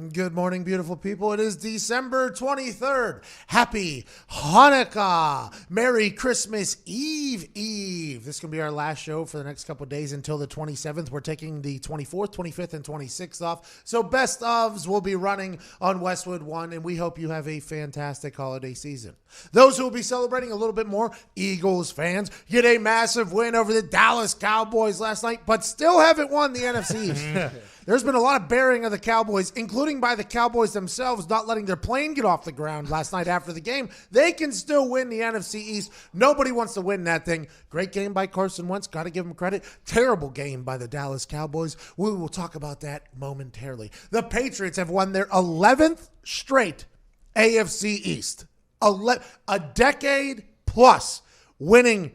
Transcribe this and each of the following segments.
Good morning, beautiful people. It is December 23rd. Happy Hanukkah. Merry Christmas Eve. This is going to be our last show for the next couple of days until the 27th. We're taking the 24th, 25th, and 26th off. So best ofs will be running on Westwood One, and we hope you have a fantastic holiday season. Those who will be celebrating a little bit more, Eagles fans, get a massive win over the Dallas Cowboys last night, but still haven't won the NFC East. There's been a lot of bearing of the Cowboys, including by the Cowboys themselves, not letting their plane get off the ground last night after the game. They can still win the NFC East. Nobody wants to win that thing. Great game by Carson Wentz. Got to give him credit. Terrible game by the Dallas Cowboys. We will talk about that momentarily. The Patriots have won their 11th straight AFC East. A decade plus winning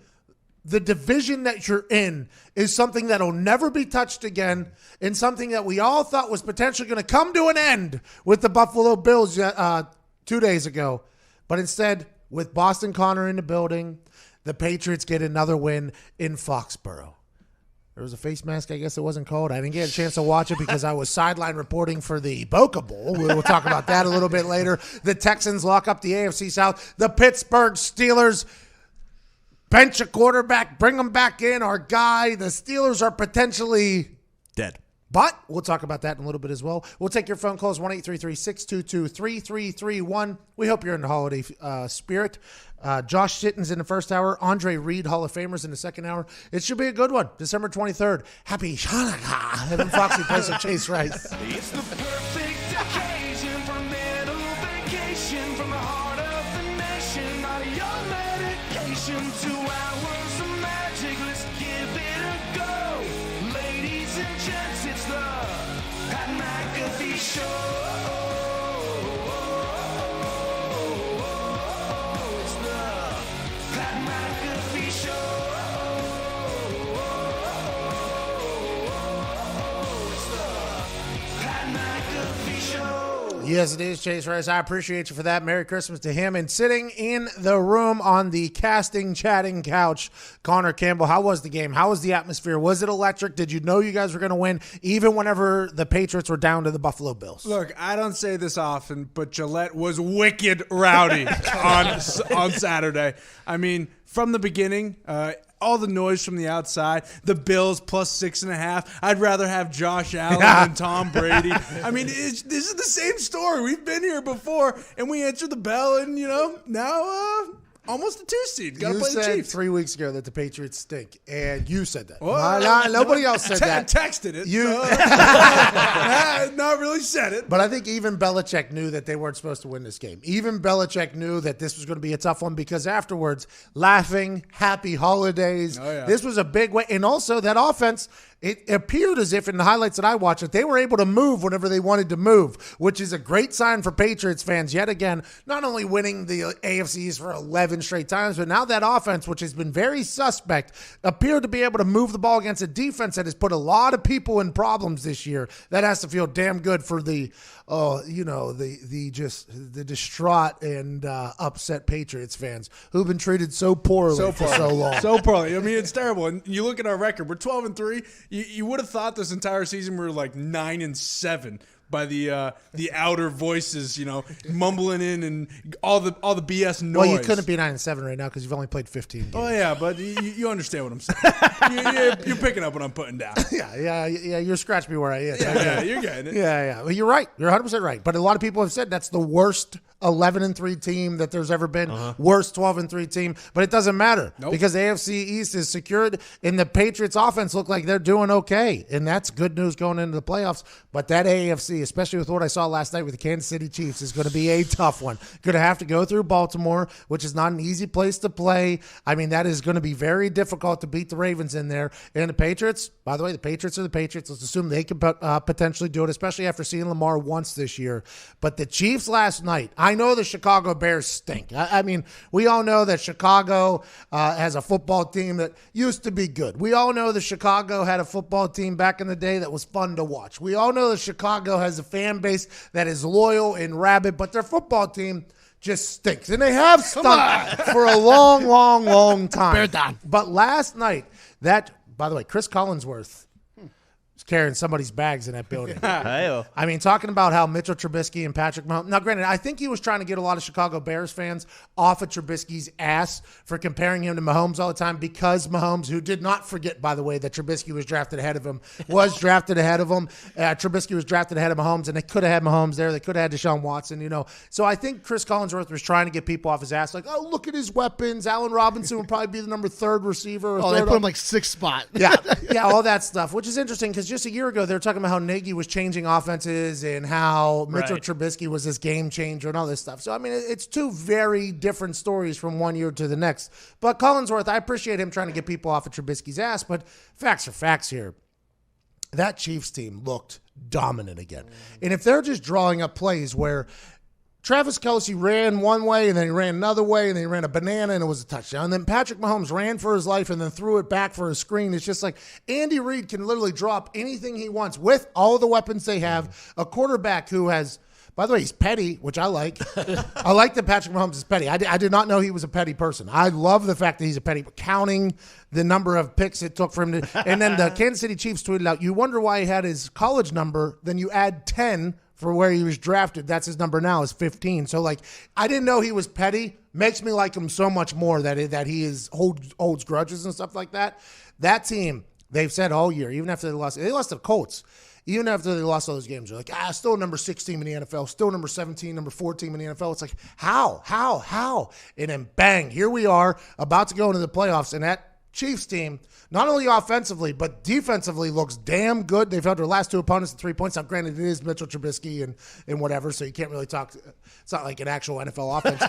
the division that you're in is something that will never be touched again, and something that we all thought was potentially going to come to an end with the Buffalo Bills 2 days ago. But instead, with Boston Connor in the building, the Patriots get another win in Foxborough. There was a face mask, I guess it wasn't called. I didn't get a chance to watch it because I was sideline reporting for the Boca Bowl. We'll talk about that a little bit later. The Texans lock up the AFC South. The Pittsburgh Steelers bench a quarterback, bring him back in, our guy. The Steelers are potentially dead. But we'll talk about that in a little bit as well. We'll take your phone calls, 1-833-622-3331. We hope you're in the holiday spirit. Josh Sitton's in the first hour. Andre Reed, Hall of Famers in the second hour. It should be a good one. December 23rd. Happy Hanukkah. Evan Foxy plays with Chase Rice. It's the perfect occasion for a little vacation from the heart of the nation. Not a young medication. 2 hours of magic. Let's give it a go. Ladies and gents, it's the Pat McAfee Show. It's the Pat McAfee Show. It's the Pat McAfee Show. Yes, it is, Chase Rice. I appreciate you for that. Merry Christmas to him. And sitting in the room on the chatting couch, Connor Campbell. How was the game? How was the atmosphere? Was it electric? Did you know you guys were going to win, even whenever the Patriots were down to the Buffalo Bills? Look, I don't say this often, but Gillette was wicked rowdy on Saturday. I mean, from the beginning, all the noise from the outside, the Bills plus 6.5. I'd rather have Josh Allen than Tom Brady. I mean, this is the same story. We've been here before, and we answered the bell, and, now almost a 2 seed. Got to play the Chiefs. You said 3 weeks ago that the Patriots stink, and you said that. Well, nobody else said that. Texted it. Not really said it. But I think even Belichick knew that they weren't supposed to win this game. Even Belichick knew that this was going to be a tough one because afterwards, laughing, happy holidays. Oh, yeah. This was a big way. And also that offense, it appeared as if in the highlights that I watched that they were able to move whenever they wanted to move, which is a great sign for Patriots fans. Yet again, not only winning the AFCs for 11 straight times, but now that offense, which has been very suspect, appeared to be able to move the ball against a defense that has put a lot of people in problems this year. That has to feel damn good for the distraught and upset Patriots fans who've been treated so poorly for so long. So poorly. I mean, it's terrible. And you look at our record, we're 12-3. You would have thought this entire season we were like 9-7 by the outer voices, mumbling in and all the BS noise. Well, you couldn't be 9-7 right now because you've only played 15 games. Oh yeah, but you understand what I'm saying. You're picking up what I'm putting down. Yeah. You're scratching me where I am. Yeah, you're getting it. Yeah. Well, you're right. You're 100% right. But a lot of people have said that's the worst 11-3 team that there's ever been. Worst 12-3 team. But it doesn't matter because the AFC East is secured, and the Patriots offense look like they're doing okay, and that's good news going into the playoffs. But that AFC, especially with what I saw last night with the Kansas City Chiefs, is going to be a tough one. Going to have to go through Baltimore, which is not an easy place to play. I mean, that is going to be very difficult to beat the Ravens in there. And the Patriots, by the way, the Patriots are the Patriots. Let's assume they can potentially do it, especially after seeing Lamar once this year. But the Chiefs last night, I know the Chicago Bears stink. I mean, we all know that Chicago has a football team that used to be good. We all know that Chicago had a football team back in the day that was fun to watch. We all know that Chicago has a fan base that is loyal and rabid, but their football team just stinks. And they have stunk for a long time. Bear down. But last night, by the way, Chris Collinsworth, carrying somebody's bags in that building. Hey-o. I mean, talking about how Mitchell Trubisky and Patrick Mahomes. Now, granted, I think he was trying to get a lot of Chicago Bears fans off of Trubisky's ass for comparing him to Mahomes all the time because Mahomes, who did not forget, by the way, that Trubisky was drafted ahead of him, was drafted ahead of him. Trubisky was drafted ahead of Mahomes, and they could have had Mahomes there. They could have had Deshaun Watson, you know. So I think Chris Collinsworth was trying to get people off his ass, like, oh, look at his weapons. Allen Robinson would probably be the number 3rd receiver. Oh, they put him like 6th spot. Yeah, all that stuff, which is interesting because just a year ago they were talking about how Nagy was changing offenses and how Mitchell Trubisky was this game changer and all this stuff. So, I mean, it's two very different stories from one year to the next. But Collinsworth, I appreciate him trying to get people off of Trubisky's ass, but facts are facts here. That Chiefs team looked dominant again. And if they're just drawing up plays where Travis Kelce ran one way, and then he ran another way, and then he ran a banana, and it was a touchdown. And then Patrick Mahomes ran for his life and then threw it back for a screen. It's just like Andy Reid can literally drop anything he wants with all the weapons they have. A quarterback who has, by the way, he's petty, which I like. I like that Patrick Mahomes is petty. I did not know he was a petty person. I love the fact that he's a petty, but counting the number of picks it took for him to. And then the Kansas City Chiefs tweeted out, you wonder why he had his college number, then you add 10 for where he was drafted. That's his number now is 15. So, like, I didn't know he was petty. Makes me like him so much more that he holds grudges and stuff like that. That team, they've said all year, even after they lost to the Colts. Even after they lost all those games, they're like, still number 16 in the NFL, still number 17, number 14 in the NFL. It's like, how? And then bang, here we are about to go into the playoffs, and that Chiefs team, not only offensively, but defensively looks damn good. They've held their last 2 opponents to 3 points. Now, granted, it is Mitchell Trubisky and whatever, so you can't really talk. It's not like an actual NFL offense.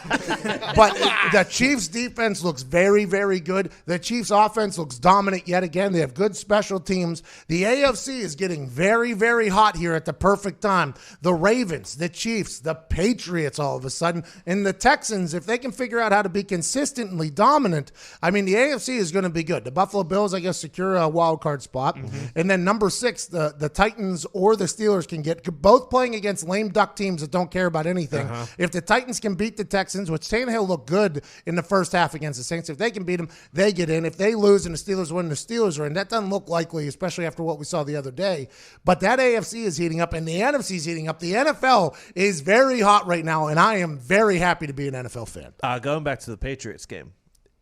But the Chiefs' defense looks very, very good. The Chiefs' offense looks dominant yet again. They have good special teams. The AFC is getting very, very hot here at the perfect time. The Ravens, the Chiefs, the Patriots all of a sudden, and the Texans, if they can figure out how to be consistently dominant, I mean, the AFC is going to be good. The Buffalo Bills, I guess, secure a wild card spot. And then number 6, the Titans or the Steelers can get, both playing against lame duck teams that don't care about anything. If the Titans can beat the Texans, which Tannehill looked good in the first half against the Saints, if they can beat them, they get in. If they lose and the Steelers win, the Steelers are in. That doesn't look likely, especially after what we saw the other day. But that AFC is heating up and the NFC is heating up. The NFL is very hot right now, and I am very happy to be an NFL fan. Going back to the Patriots game.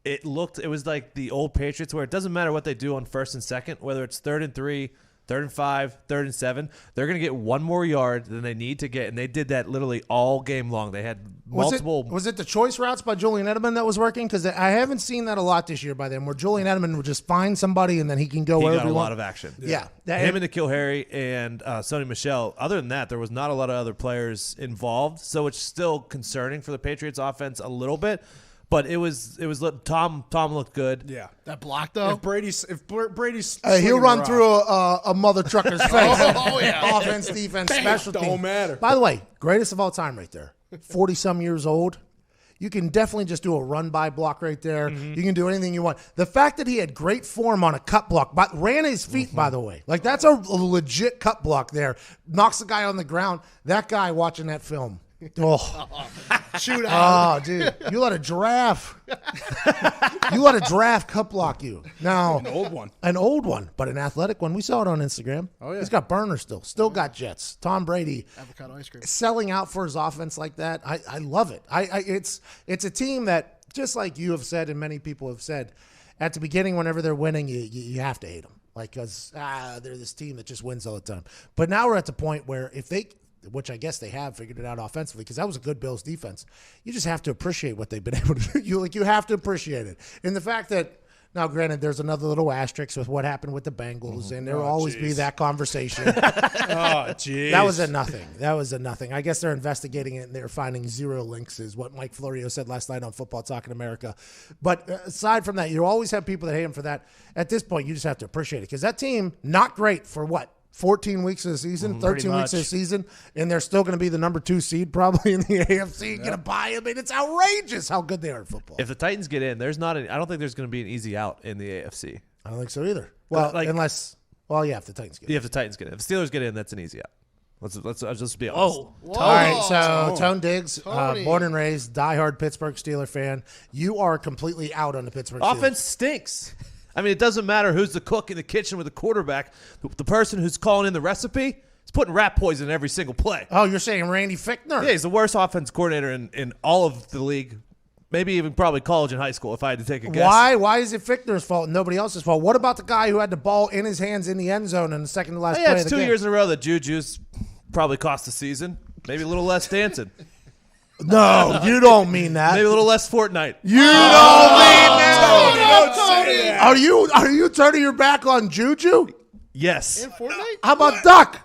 It was like the old Patriots where it doesn't matter what they do on 1st and 2nd, whether it's 3rd and 3, 3rd and 5, 3rd and 7, they're going to get one more yard than they need to get, and they did that literally all game long. They had multiple. Was it the choice routes by Julian Edelman that was working? Because I haven't seen that a lot this year by them, where Julian Edelman would just find somebody and then he can go wherever he wants. He got a lot of action. Yeah. Him and N'Keal Harry and Sonny Michel. Other than that, there was not a lot of other players involved, so it's still concerning for the Patriots offense a little bit. But it was Tom looked good. Yeah, that block though. If Brady's he'll run through a mother trucker's face. Yeah. Offense, defense, special teams. Don't matter. By the way, greatest of all time right there. 40-some years old. You can definitely just do a run-by block right there. You can do anything you want. The fact that he had great form on a cut block, but ran his feet, by the way. Like, that's a legit cut block there. Knocks the guy on the ground. That guy watching that film. Oh, shoot out. Oh, dude. You let a giraffe. You let a giraffe cut block you. Now, an old one, but an athletic one. We saw it on Instagram. Oh, yeah. He's got burners still. Still got jets. Tom Brady. Avocado ice cream. Selling out for his offense like that. I love it. It's a team that, just like you have said and many people have said, at the beginning, whenever they're winning, you have to hate them. Like, because they're this team that just wins all the time. But now we're at the point where if they, which I guess they have figured it out offensively, because that was a good Bills defense, you just have to appreciate what they've been able to do. You have to appreciate it. And the fact that, now granted, there's another little asterisk with what happened with the Bengals, and there will always be that conversation. Jeez. That was a nothing. I guess they're investigating it, and they're finding zero links, is what Mike Florio said last night on Football Talking America. But aside from that, you always have people that hate him for that. At this point, you just have to appreciate it, because that team, not great for what? 14 weeks of the season, 13 weeks of the season, and they're still going to be the number 2 seed probably in the AFC. Going to buy them. I mean, it's outrageous how good they are at football. If the Titans get in, I don't think there's going to be an easy out in the AFC. I don't think so either. Well, if the Titans get in. Yeah, if the Titans get in. If the Steelers get in, that's an easy out. Let's just be honest. Whoa. All right, so Tone Diggs, born and raised, diehard Pittsburgh Steeler fan. You are completely out on the Pittsburgh Steelers. Offense stinks. I mean, it doesn't matter who's the cook in the kitchen with the quarterback. The person who's calling in the recipe is putting rat poison in every single play. Oh, you're saying Randy Fichtner? Yeah, he's the worst offense coordinator in all of the league. Maybe even probably college and high school, if I had to take a guess. Why? Why is it Fichtner's fault and nobody else's fault? What about the guy who had the ball in his hands in the end zone in the second to last play Yeah, of it's the 2 game? years in a row that Juju's probably cost the season. Maybe a little less dancing. No, you don't mean that. Maybe a little less Fortnite. You don't mean that. Are you turning your back on Juju? Yes. Fortnite? How about Duck?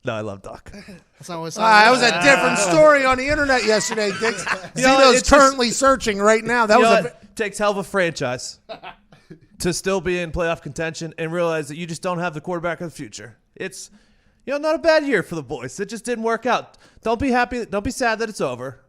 No, I love Doc. That's not what it That was sounds a different story on the internet yesterday. Zito's it's currently searching right now. That You know was what? Takes hell of a franchise to still be in playoff contention and realize that you just don't have the quarterback of the future. It's not a bad year for the boys. It just didn't work out. Don't be happy. Don't be sad that it's over.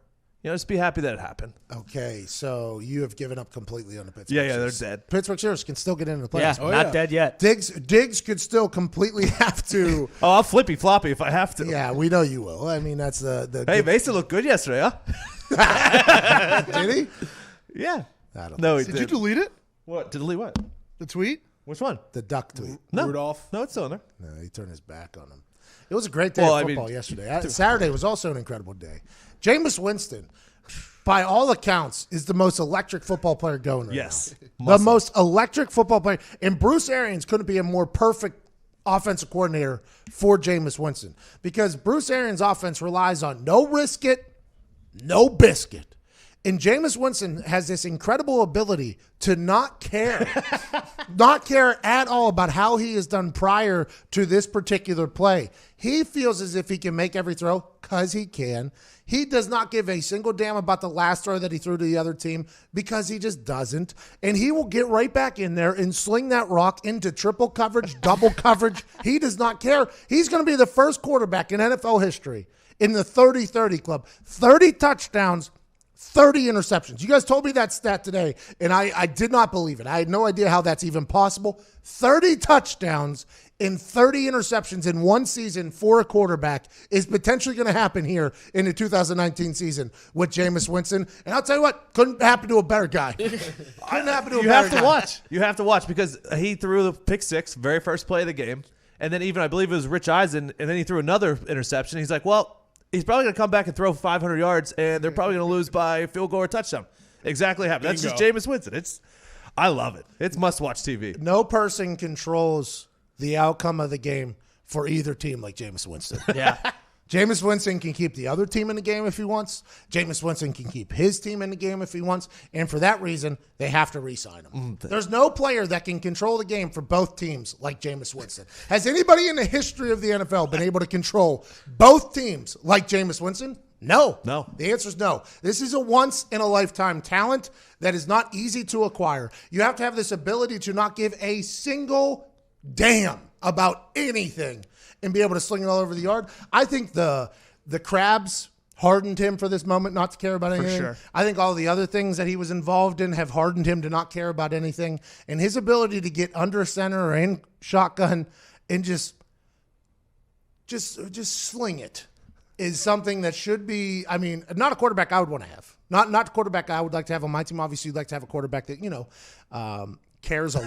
Just be happy that it happened. Okay, so you have given up completely on the Pittsburgh Yeah, Steelers. they're dead. Pittsburgh Steelers can still get into the Yeah, playoffs. not dead yet. Diggs could still completely have to. Oh, I'll flippy floppy if I have to. Yeah, we know you will. I mean, that's the Hey, Mason looked good yesterday, huh? did he? Yeah. I don't No, he Did you did. delete it? What? Delete what? The tweet? Which one? The Duck tweet. No. Rudolph. No, it's still in there. No, he turned his back on him. It was a great day Well, of I mean, football yesterday. Saturday was also an incredible day. Jameis Winston, by all accounts, is the most electric football player going right Yes. now. The most electric football player. And Bruce Arians couldn't be a more perfect offensive coordinator for Jameis Winston because Bruce Arians' offense relies on no risk it, no biscuit. And Jameis Winston has this incredible ability to not care at all about how he has done prior to this particular play. He feels as if he can make every throw because he can. He does not give a single damn about the last throw that he threw to the other team because he just doesn't. And he will get right back in there and sling that rock into triple coverage, double coverage. He does not care. He's going to be the first quarterback in NFL history in the 30-30 club. 30 touchdowns, 30 interceptions. You guys told me that stat today, and I did not believe it. I had no idea how that's even possible. 30 touchdowns and 30 interceptions in one season for a quarterback is potentially going to happen here in the 2019 season with Jameis Winston. And I'll tell you what, couldn't happen to a better guy. Couldn't happen to a You better have to guy. watch. You have to watch because he threw the pick six, very first play of the game. And then even, I believe it was Rich Eisen, and then he threw another interception. He's like, well, he's probably going to come back and throw 500 yards, and they're probably going to lose by field goal or touchdown. Exactly happened. That's just Jameis Winston. I love it. It's must-watch TV. No person controls the outcome of the game for either team like Jameis Winston. Yeah. Jameis Winston can keep the other team in the game if he wants. Jameis Winston can keep his team in the game if he wants. And for that reason, they have to re-sign him. There's no player that can control the game for both teams like Jameis Winston. Has anybody in the history of the NFL been able to control both teams like Jameis Winston? No. No. The answer is no. This is a once-in-a-lifetime talent that is not easy to acquire. You have to have this ability to not give a single damn about anything and be able to sling it all over the yard. I think the crabs hardened him for this moment not to care about anything. sure. I think all the other things that he was involved in have hardened him to not care about anything. And his ability to get under center or in shotgun and just sling it is something that should be, I mean, not a quarterback I would want to have. Not the quarterback I would like to have on my team. Obviously, you'd like to have a quarterback that, cares a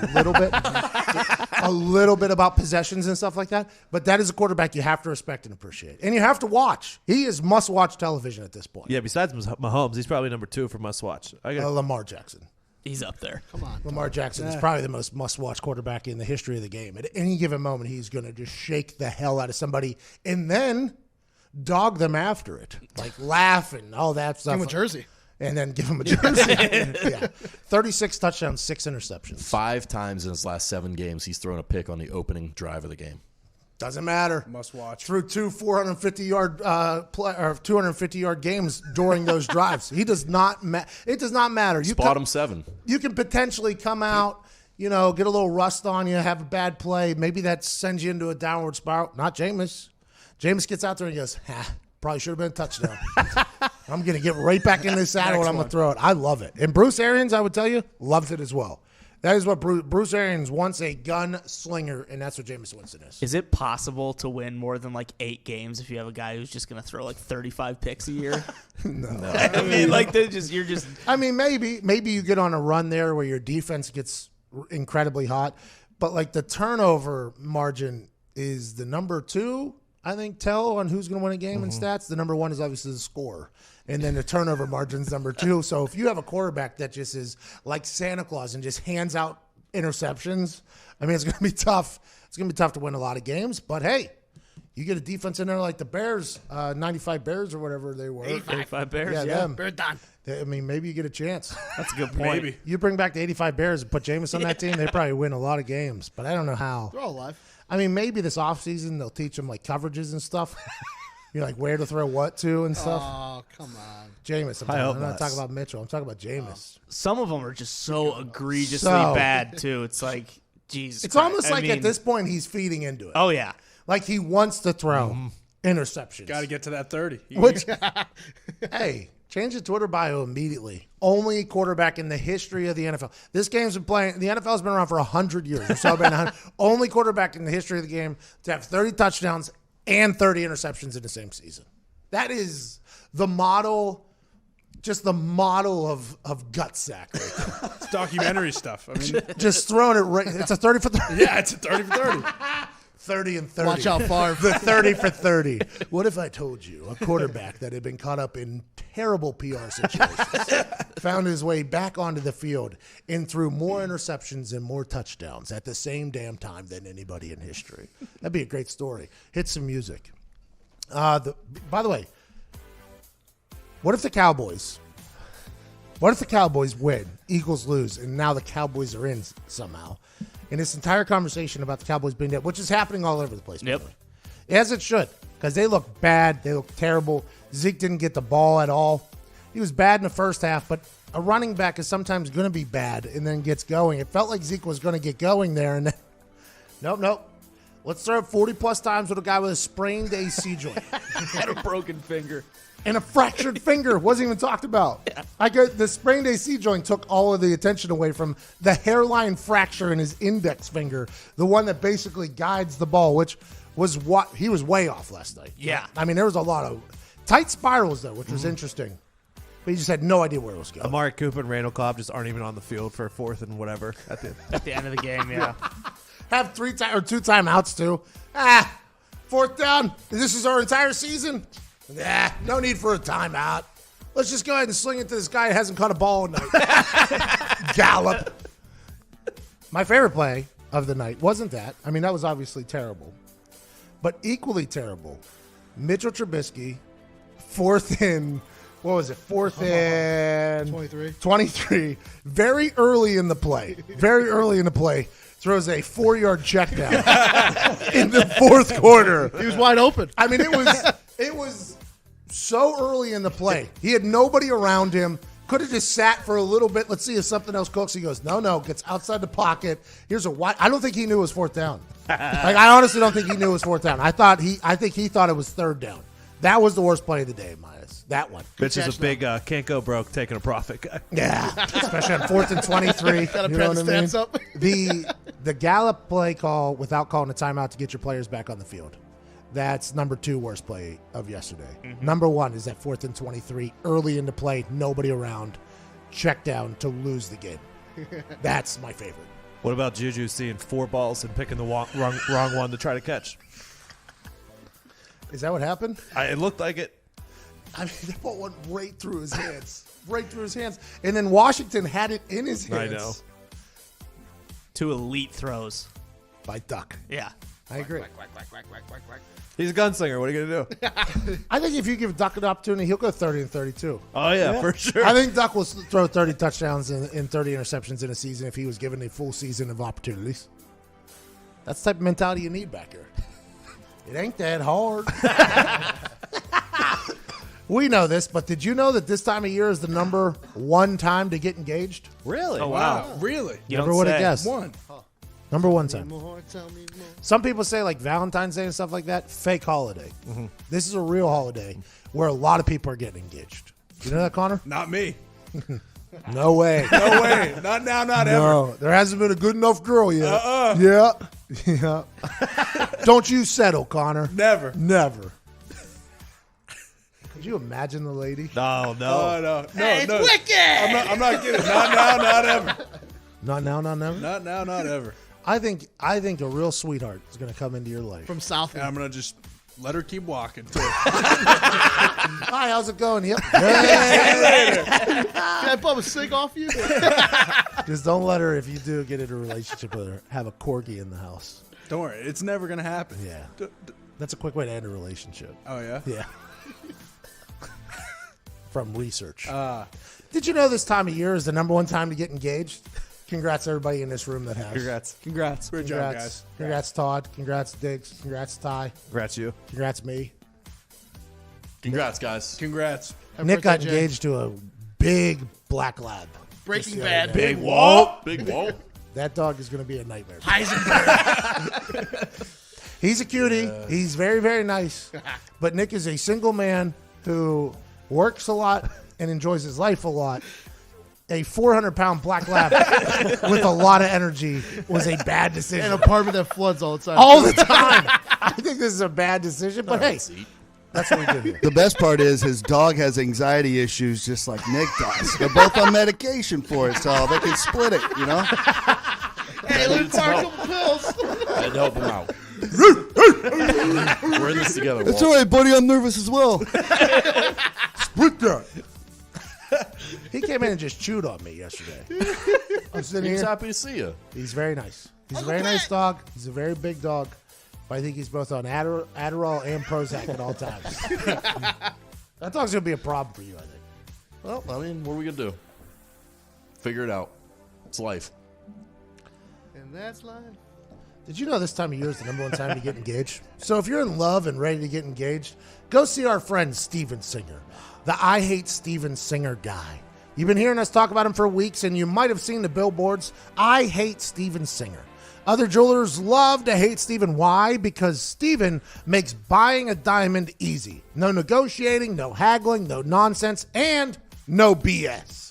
little bit about possessions and stuff like that. But that is a quarterback you have to respect and appreciate. And you have to watch. He is must-watch television at this point. Yeah, besides Mahomes, he's probably number 2 for must-watch. Lamar Jackson. He's up there. Lamar Jackson is probably the most must-watch quarterback in the history of the game. At any given moment, he's going to just shake the hell out of somebody and then dog them after it. Like laugh and all that stuff. Give him a jersey. And then give him a jersey. Yeah. 36 touchdowns, 6 interceptions. 5 times in his last 7 games, he's thrown a pick on the opening drive of the game. Doesn't matter. Must watch. Through 2 250-yard games during those drives. He does not it does not matter. Spot him 7. You can potentially come out, get a little rust on you, have a bad play. Maybe that sends you into a downward spiral. Not Jameis. Jameis gets out there and he goes, probably should have been a touchdown. I'm going to get right back in this saddle and I'm going to throw it. I love it. And Bruce Arians, I would tell you, loves it as well. That is what Bruce Arians wants, a gunslinger, and that's what Jameis Winston is. Is it possible to win more than like 8 games if you have a guy who's just going to throw like 35 picks a year? No. I mean, like you're just. I mean, maybe you get on a run there where your defense gets incredibly hot. But like the turnover margin is the number 2, I think, tell on who's going to win a game in stats. The number 1 is obviously the score. And then the turnover margin's number 2. So if you have a quarterback that just is like Santa Claus and just hands out interceptions, I mean, it's going to be tough. It's going to be tough to win a lot of games. But hey, you get a defense in there like the Bears, 95 Bears or whatever they were. 85 Bears. Yeah, Yeah. them. Bear done. I mean, maybe you get a chance. That's a good point. Maybe. You bring back the 85 Bears and put Jameis on that team, they probably win a lot of games. But I don't know how. They're all alive. I mean, maybe this offseason they'll teach them like coverages and stuff. You're like where to throw what to and stuff. Oh, come on. Jameis. I'm not talking about Mitchell. I'm talking about Jameis. Some of them are just so egregiously So- bad too. It's like Jesus. It's Christ. almost I like mean, at this point he's feeding into it. Oh yeah. Like he wants to throw interceptions. Got to get to that 30. Which, hey, change the Twitter bio immediately. Only quarterback in the history of the NFL. This game's been playing. The NFL's been around for 100 years. It's all been 100. Only quarterback in the history of the game to have 30 touchdowns and 30 interceptions in the same season. That is the model. Just the model of gut sack. Right there. It's documentary stuff. I mean, Just throwing it right. It's a 30 for 30. yeah, it's a 30 for 30. 30 and 30. Watch out, Favre. The 30 for 30. What if I told you a quarterback that had been caught up in terrible PR situations found his way back onto the field and threw more interceptions and more touchdowns at the same damn time than anybody in history? That'd be a great story. Hit some music. By the way, what if the Cowboys win, Eagles lose, and now the Cowboys are in somehow? And this entire conversation about the Cowboys being dead, which is happening all over the place. by Yep. the way. As it should, because they look bad. They look terrible. Zeke didn't get the ball at all. He was bad in the first half, but a running back is sometimes going to be bad and then gets going. It felt like Zeke was going to get going there, and then, nope. Let's throw it 40-plus times with a guy with a sprained AC joint. Had a broken finger. And a fractured finger wasn't even talked about. The sprained AC joint took all of the attention away from the hairline fracture in his index finger, the one that basically guides the ball, which was what he was way off last night. Yeah. I mean, there was a lot of tight spirals though, which was interesting. But he just had no idea where it was going. Amari Cooper and Randall Cobb just aren't even on the field for 4th and whatever at the At the end of the game, yeah. Have 2 timeouts too. 4th down. This is our entire season. No need for a timeout. Let's just go ahead and sling it to this guy who hasn't caught a ball all night. Gallup. My favorite play of the night wasn't that. I mean, that was obviously terrible. But equally terrible, Mitchell Trubisky, 4th and, what was it? 4th and 23. Very early in the play. Throws a 4-yard check down in the 4th quarter. He was wide open. I mean, it was so early in the play. He had nobody around him. Could have just sat for a little bit. Let's see if something else cooks. He goes, no, gets outside the pocket. Here's a wide. I don't think he knew it was 4th down. I honestly don't think he knew it was 4th down. I think he thought it was 3rd down. That was the worst play of the day, Midas. That one. Mitch is a big can't go broke taking a profit guy. Yeah, especially on 4th and 23. Gotta You pad know the what I mean? stats up. The Gallup play call without calling a timeout to get your players back on the field. That's number 2 worst play of yesterday. Number 1 is that 4th and 23, early in the play, nobody around, check down to lose the game. That's my favorite. What about Juju seeing 4 balls and picking the wrong one to try to catch? Is that what happened? It looked like it. I mean, that ball went right through his hands. And then Washington had it in his hands. I know. 2 elite throws. By Duck. Yeah. I agree. He's a gunslinger. What are you going to do? I think if you give Duck an opportunity, he'll go 30 and 32. Oh, yeah, for sure. I think Duck will throw 30 touchdowns and 30 interceptions in a season if he was given a full season of opportunities. That's the type of mentality you need back here. It ain't that hard. We know this, but did you know that this time of year is the number 1 time to get engaged? Really? Oh, wow. Really? You Never don't would have say. guessed. One. Number 1 time. More, tell me more. Some people say like Valentine's Day and stuff like that, fake holiday. This is a real holiday where a lot of people are getting engaged. You know that, Connor? Not me. No way. No way. Not now, not ever. No, there hasn't been a good enough girl yet. Yeah. Don't you settle, Connor. Never. Never. Could you imagine the lady? No. Oh, no. Hey, it's wicked. I'm not kidding. Not now, not ever. Not now, not never. Not now, not ever. I think a real sweetheart is going to come into your life. From South. And I'm gonna just let her keep walking. Too. Hi, how's it going? Yep. Can I pop a cig off you? Just don't let her, if you do get into a relationship with her, have a corgi in the house. Don't worry, it's never gonna happen. Yeah. That's a quick way to end a relationship. Oh yeah. Yeah. From research. Did you know this time of year is the number one time to get engaged? Congrats to everybody in this room that has. Congrats. Great job, guys. Congrats, Todd. Congrats, Diggs. Congrats, Ty. Congrats, you. Congrats, me. Congrats, guys. Congrats. Happy Nick got birthday, Jay. engaged to a big black lab. Breaking Just the Bad. other day. Big Big whoa. That dog is going to be a nightmare. Heisenberg. He's a cutie. He's very, very nice. But Nick is a single man who works a lot and enjoys his life a lot. A 400-pound black lab with a lot of energy was a bad decision. An apartment that floods all the time. All the time. I think this is a bad decision, but hey, that's what we did here. The best part is his dog has anxiety issues just like Nick does. They're both on medication for it, so they can split it, you know? Hey, let me park a couple pills. I had to help him out. We're in this together, It's Walt. all right, buddy. I'm nervous as well. Split that. He came in and just chewed on me yesterday. I'm sitting He's here. happy to see you. He's very nice. He's a very nice dog. He's a very big dog. But I think he's both on Adderall and Prozac at all times. That dog's going to be a problem for you, I think. Well, I mean, what are we going to do? Figure it out. It's life. And that's life. Did you know this time of year is the number one time to get engaged? So if you're in love and ready to get engaged, go see our friend Steven Singer, the I Hate Steven Singer guy. You've been hearing us talk about him for weeks, and you might have seen the billboards. I hate Steven Singer. Other jewelers love to hate Steven. Why? Because Steven makes buying a diamond easy. No negotiating, no haggling, no nonsense, and no BS.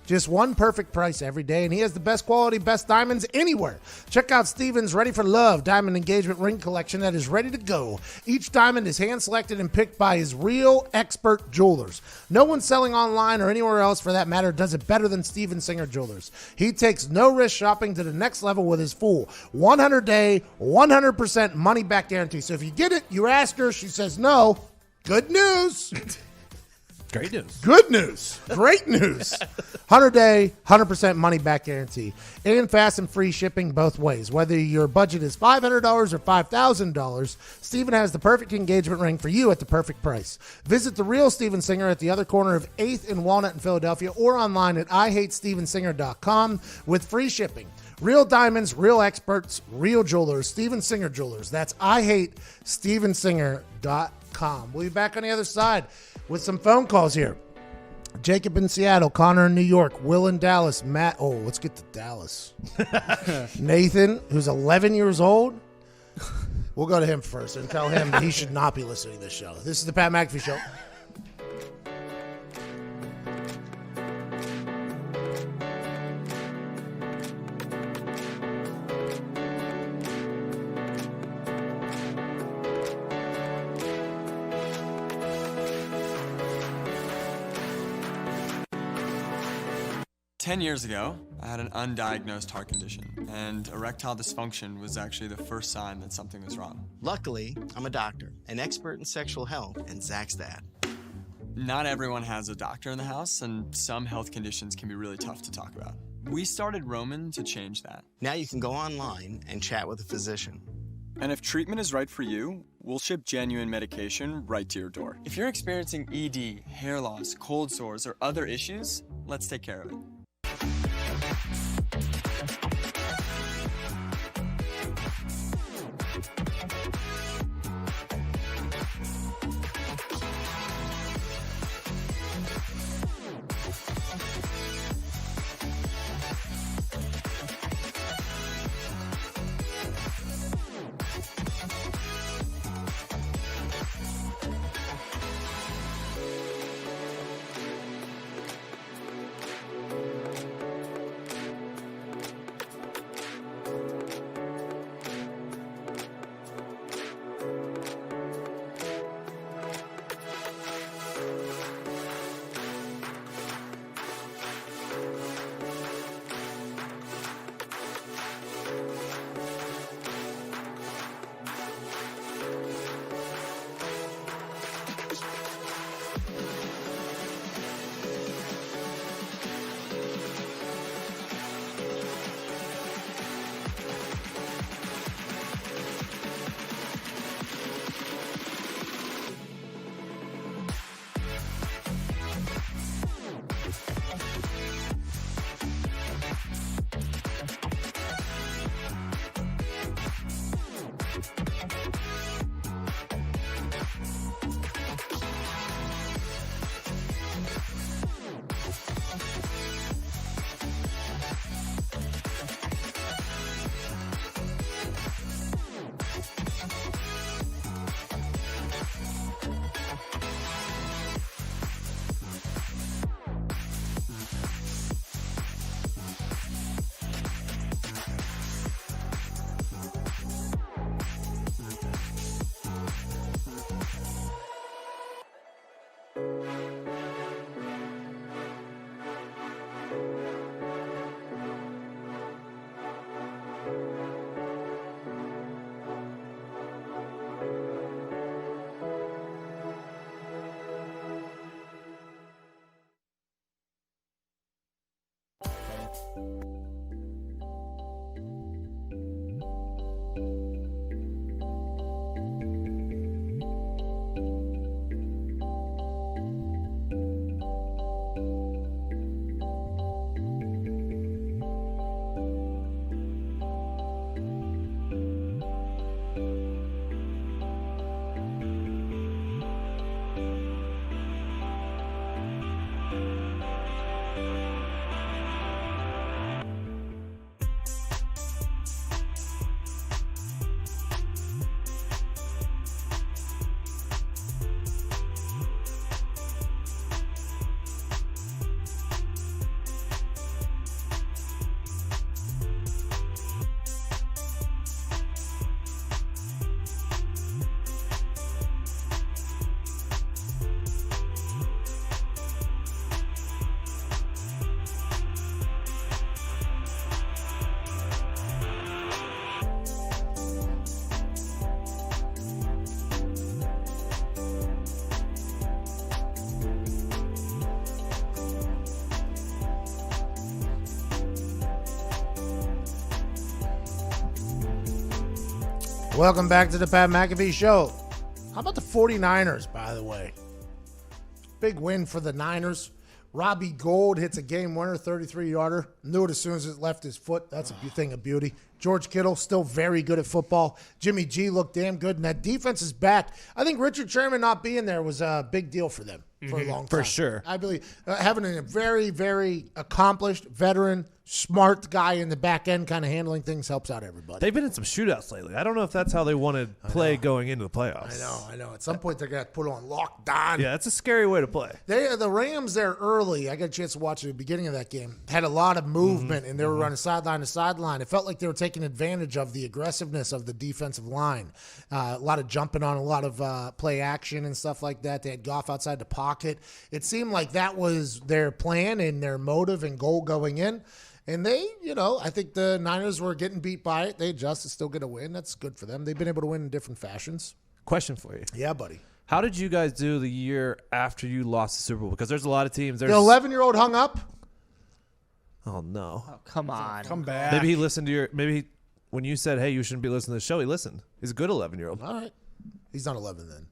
Just one perfect price every day, and he has the best quality, best diamonds anywhere. Check out Steven's Ready for Love diamond engagement ring collection that is ready to go. Each diamond is hand-selected and picked by his real expert jewelers. No one selling online or anywhere else, for that matter, does it better than Steven Singer Jewelers. He takes no-risk shopping to the next level with his full 100-day, 100% money-back guarantee. So if you get it, you ask her, she says no. Good news. Great news. Good news. Great news. 100-day, 100% money-back guarantee. And fast and free shipping both ways. Whether your budget is $500 or $5,000, Steven has the perfect engagement ring for you at the perfect price. Visit The Real Steven Singer at the other corner of 8th and Walnut in Philadelphia, or online at IHateStevenSinger.com with free shipping. Real diamonds, real experts, real jewelers. Steven Singer Jewelers. That's IHateStevenSinger.com. We'll be back on the other side with some phone calls here. Jacob in Seattle, Connor in New York, Will in Dallas, Matt. Oh, let's get to Dallas. Nathan, who's 11 years old. We'll go to him first and tell him that he should not be listening to this show. This is the Pat McAfee Show. Ten years ago, I had an undiagnosed heart condition, and erectile dysfunction was actually the first sign that something was wrong. Luckily, I'm a doctor, an expert in sexual health, and Zach's dad. Not everyone has a doctor in the house, and some health conditions can be really tough to talk about. We started Roman to change that. Now you can go online and chat with a physician. And if treatment is right for you, we'll ship genuine medication right to your door. If you're experiencing ED, hair loss, cold sores, or other issues, let's take care of it. Welcome back to the Pat McAfee Show. How about the 49ers, by the way? Big win for the Niners. Robbie Gould hits a game winner, 33-yarder. Knew it as soon as it left his foot. That's a thing of beauty. George Kittle, still very good at football. Jimmy G looked damn good, and that defense is back. I think Richard Sherman not being there was a big deal for them for a long time. For sure. I believe having a very, very accomplished, veteran, smart guy in the back end kind of handling things helps out everybody. They've been in some shootouts lately. I don't know if that's how they want to play going into the playoffs. I know. At some point, they're going to put on lockdown. Yeah, it's a scary way to play. The Rams there early, I got a chance to watch the beginning of that game, had a lot of movement, and they were running sideline to sideline. It felt like they were taking advantage of the aggressiveness of the defensive line. A lot of jumping on, a lot of play action and stuff like that. They had Goff outside the pocket. It seemed like that was their plan and their motive and goal going in. And they, I think the Niners were getting beat by it. They adjusted, still get a win. That's good for them. They've been able to win in different fashions. Question for you. Yeah, buddy. How did you guys do the year after you lost the Super Bowl? Because there's a lot of teams. The 11-year-old hung up. Oh, no. Oh, come on. Come back. Maybe he listened to when you said, hey, you shouldn't be listening to the show, he listened. He's a good 11-year-old. All right. He's not 11 then.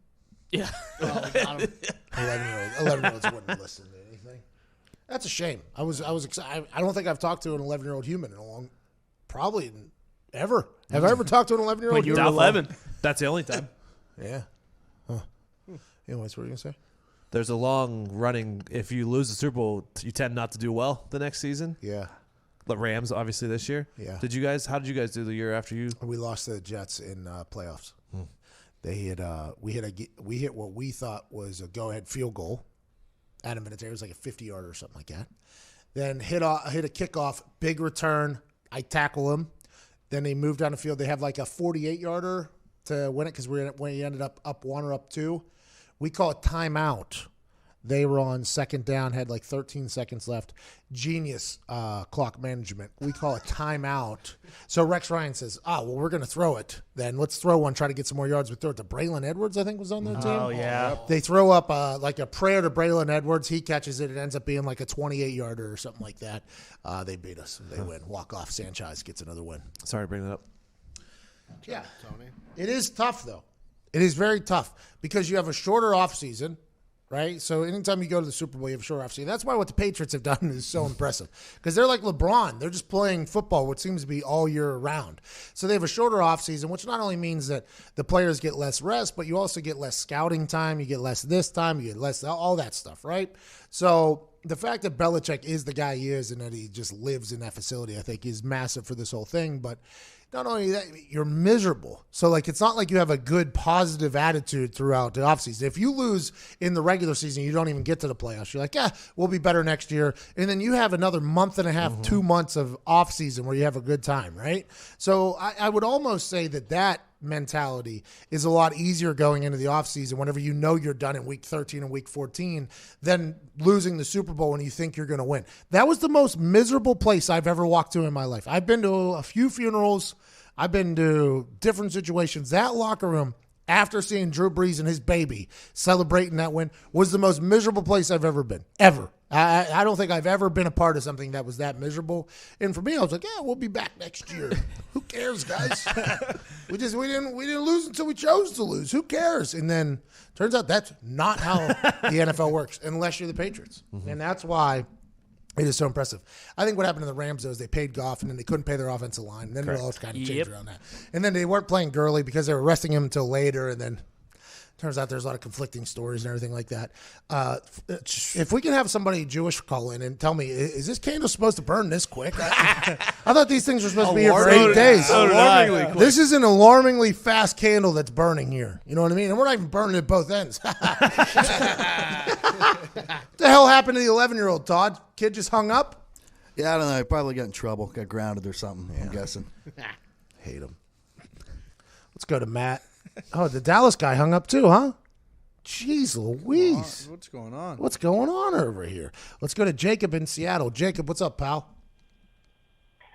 Yeah. 11-year-olds wouldn't listen to anything. That's a shame. I was excited. I don't think I've talked to an 11-year-old human in a long, probably ever. Have I ever talked to an 11-year-old? When you were 11. That's the only time. Yeah. Huh. Anyways, what were you going to say? There's a long running. If you lose the Super Bowl, you tend not to do well the next season. Yeah. The Rams, obviously, this year. Yeah. How did you guys do the year after you? We lost to the Jets in playoffs. They hit we hit what we thought was a go-ahead field goal. Adam Vinatieri was like a 50-yarder or something like that. Then hit a kickoff, big return. I tackle him. Then they moved down the field. They have like a 48-yarder to win it because we ended up 1 or up 2. We call it timeout. They were on second down, had like 13 seconds left. Genius clock management. We call it timeout. So Rex Ryan says, we're going to throw it. Then let's throw one, try to get some more yards. We throw it to Braylon Edwards, I think, was on their team. Oh, yeah. They throw up like a prayer to Braylon Edwards. He catches it. It ends up being like a 28-yarder or something like that. They beat us. They win. Walk off. Sanchez gets another win. Sorry to bring that up. Yeah. Tony. It is tough, though. It is very tough because you have a shorter offseason. Right? So anytime you go to the Super Bowl, you have a short offseason. That's why what the Patriots have done is so impressive. Because they're like LeBron. They're just playing football, which seems to be all year round. So they have a shorter offseason, which not only means that the players get less rest, but you also get less scouting time. You get less this time. You get less all that stuff, right? So the fact that Belichick is the guy he is and that he just lives in that facility, I think, is massive for this whole thing. But not only that, you're miserable. So, like, it's not like you have a good, positive attitude throughout the offseason. If you lose in the regular season, you don't even get to the playoffs. You're like, we'll be better next year. And then you have another month and a half, 2 months of offseason where you have a good time, right? So I would almost say that mentality is a lot easier going into the offseason whenever you know you're done in week 13 and week 14 than losing the Super Bowl when you think you're going to win. That was the most miserable place I've ever walked to in my life. I've been to a few funerals. I've been to different situations. That locker room after seeing Drew Brees and his baby celebrating that win, was the most miserable place I've ever been, ever. I don't think I've ever been a part of something that was that miserable. And for me, I was like, yeah, we'll be back next year. Who cares, guys? we didn't lose until we chose to lose. Who cares? And then turns out that's not how the NFL works unless you're the Patriots. And that's why it is so impressive. I think what happened to the Rams, though, is they paid Goff, and then they couldn't pay their offensive line. And then it all kind of changed around that. And then they weren't playing Gurley because they were resting him until later, and then turns out there's a lot of conflicting stories and everything like that. If we can have somebody Jewish call in and tell me, is this candle supposed to burn this quick? I thought these things were supposed to be here for 8 days. Alarmingly quick. This is an alarmingly fast candle that's burning here. You know what I mean? And we're not even burning at both ends. What the hell happened to the 11-year-old, Todd? Kid just hung up? Yeah, I don't know. He probably got in trouble, got grounded or something, I'm guessing. Hate him. Let's go to Matt. Oh, the Dallas guy hung up too, huh? Jeez Louise. What's going on? What's going on over here? Let's go to Jacob in Seattle. Jacob, what's up, pal?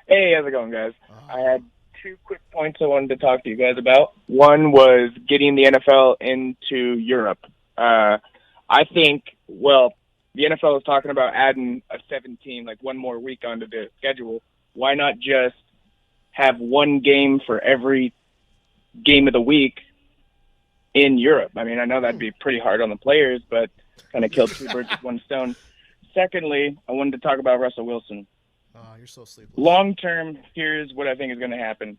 Hey, how's it going, guys? I had 2 quick points I wanted to talk to you guys about. One was getting the NFL into Europe. I think, well, the NFL is talking about adding a 17, like one more week onto the schedule. Why not just have one game for every game of the week in Europe? I mean, I know that'd be pretty hard on the players, but kind of kill 2 birds with 1 stone. Secondly, I wanted to talk about Russell Wilson. You're so sleepless. Long term, here's what I think is going to happen.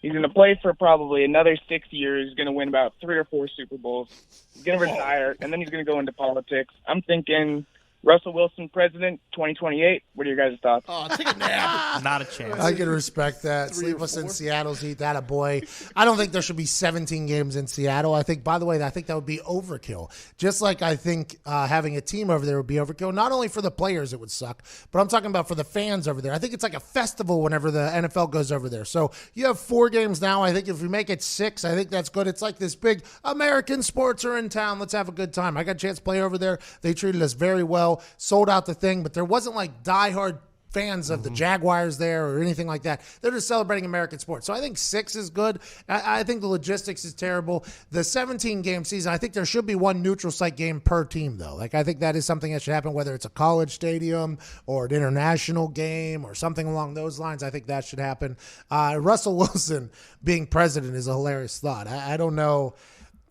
He's going to play for probably another 6 years. He's going to win about 3 or 4 Super Bowls. He's going to retire, and then he's going to go into politics. I'm thinking Russell Wilson president 2028. What are your guys' thoughts? Oh, take a nap. Not a chance. I can respect that. Sleepless in Seattle's eat that a boy. I don't think there should be 17 games in Seattle. I think, by the way, I think that would be overkill. Just like I think having a team over there would be overkill. Not only for the players, it would suck, but I'm talking about for the fans over there. I think it's like a festival whenever the NFL goes over there. So you have 4 games now. I think if we make it 6, I think that's good. It's like this big American sports are in town. Let's have a good time. I got a chance to play over there. They treated us very well. Sold out the thing, but there wasn't like diehard fans of the Jaguars there or anything like that. They're just celebrating American sports. So I think 6 is good. I think the logistics is terrible. The 17-game season, I think there should be 1 neutral site game per team, though. Like, I think that is something that should happen, whether it's a college stadium or an international game or something along those lines. I think that should happen. Russell Wilson being president is a hilarious thought. I don't know.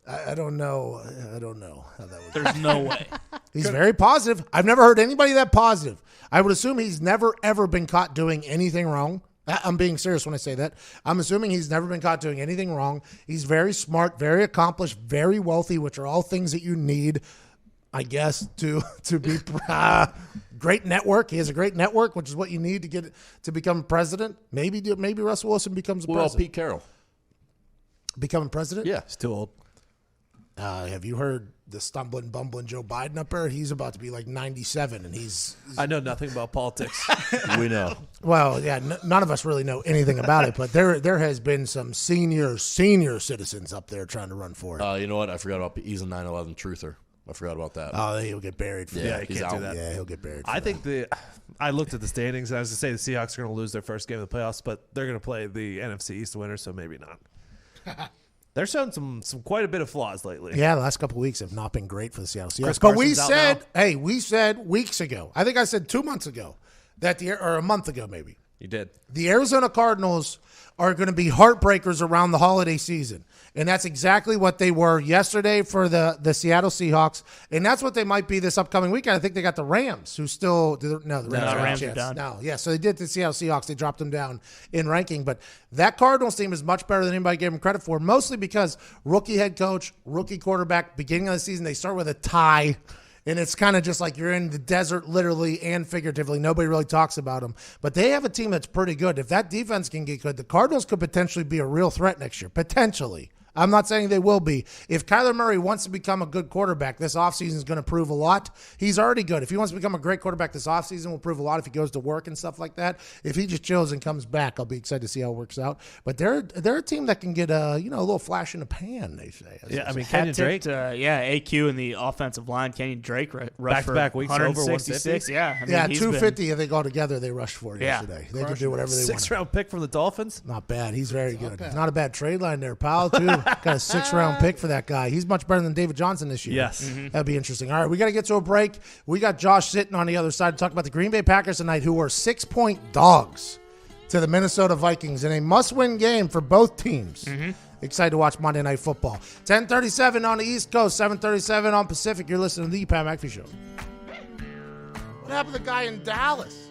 I don't know how that would. There's no way. He's very positive. I've never heard anybody that positive. I would assume he's never, ever been caught doing anything wrong. I'm being serious when I say that. I'm assuming he's never been caught doing anything wrong. He's very smart, very accomplished, very wealthy, which are all things that you need, I guess, to be great network. He has a great network, which is what you need to become president. Maybe Russell Wilson becomes a president. Pete Carroll. Becoming president? Yeah. He's too old. Have you heard the stumbling, bumbling Joe Biden up there? He's about to be like 97, and he's I know nothing about politics. We know. well, yeah. None of us really know anything about it, but there has been some senior citizens up there trying to run for it. You know what? I forgot about. He's a 9/11 truther. I forgot about that. Oh, he'll get buried. For that. he he's can't do out. that. Yeah, he'll get buried. For I that. think I looked at the standings, and I was to say the Seahawks are going to lose their first game of the playoffs, but they're going to play the NFC East winner, so maybe not. They're showing some quite a bit of flaws lately. Yeah, the last couple of weeks have not been great for the Seattle Seahawks. Chris But we Carson's out said, we said weeks ago. I think I said 2 months ago or a month ago maybe. You did. The Arizona Cardinals are going to be heartbreakers around the holiday season. And that's exactly what they were yesterday for the Seattle Seahawks. And that's what they might be this upcoming weekend. I think they got the Rams, who still – the Rams are done. No, yeah, so they did the Seattle Seahawks. They dropped them down in ranking. But that Cardinals team is much better than anybody gave them credit for, mostly because rookie head coach, rookie quarterback, beginning of the season, they start with a tie. And it's kind of just like you're in the desert, literally and figuratively. Nobody really talks about them. But they have a team that's pretty good. If that defense can get good, the Cardinals could potentially be a real threat next year. Potentially. I'm not saying they will be. If Kyler Murray wants to become a good quarterback, this offseason is going to prove a lot. He's already good. If he wants to become a great quarterback this offseason, will prove a lot if he goes to work and stuff like that. If he just chills and comes back, I'll be excited to see how it works out. But they're a team that can get a little flash in the pan, they say. Yeah, I mean, Kenyon Drake. AQ in the offensive line. Kenyon Drake rushed Back-to-back weeks over 166. 150? Yeah, I mean, Yeah, he's 250 I think altogether they rushed for yesterday. They could do whatever they want. 6th round pick from the Dolphins. Not bad. He's very good. Not a bad trade line there, pal, too. Got a 6th-round pick for that guy. He's much better than David Johnson this year. Yes. That'd be interesting. All right, we got to get to a break. We got Josh sitting on the other side to talk about the Green Bay Packers tonight, who were 6-point dogs to the Minnesota Vikings in a must-win game for both teams. Excited to watch Monday Night Football. 10:37 on the East Coast, 7:37 on Pacific. You're listening to the Pat McAfee Show. What happened to the guy in Dallas?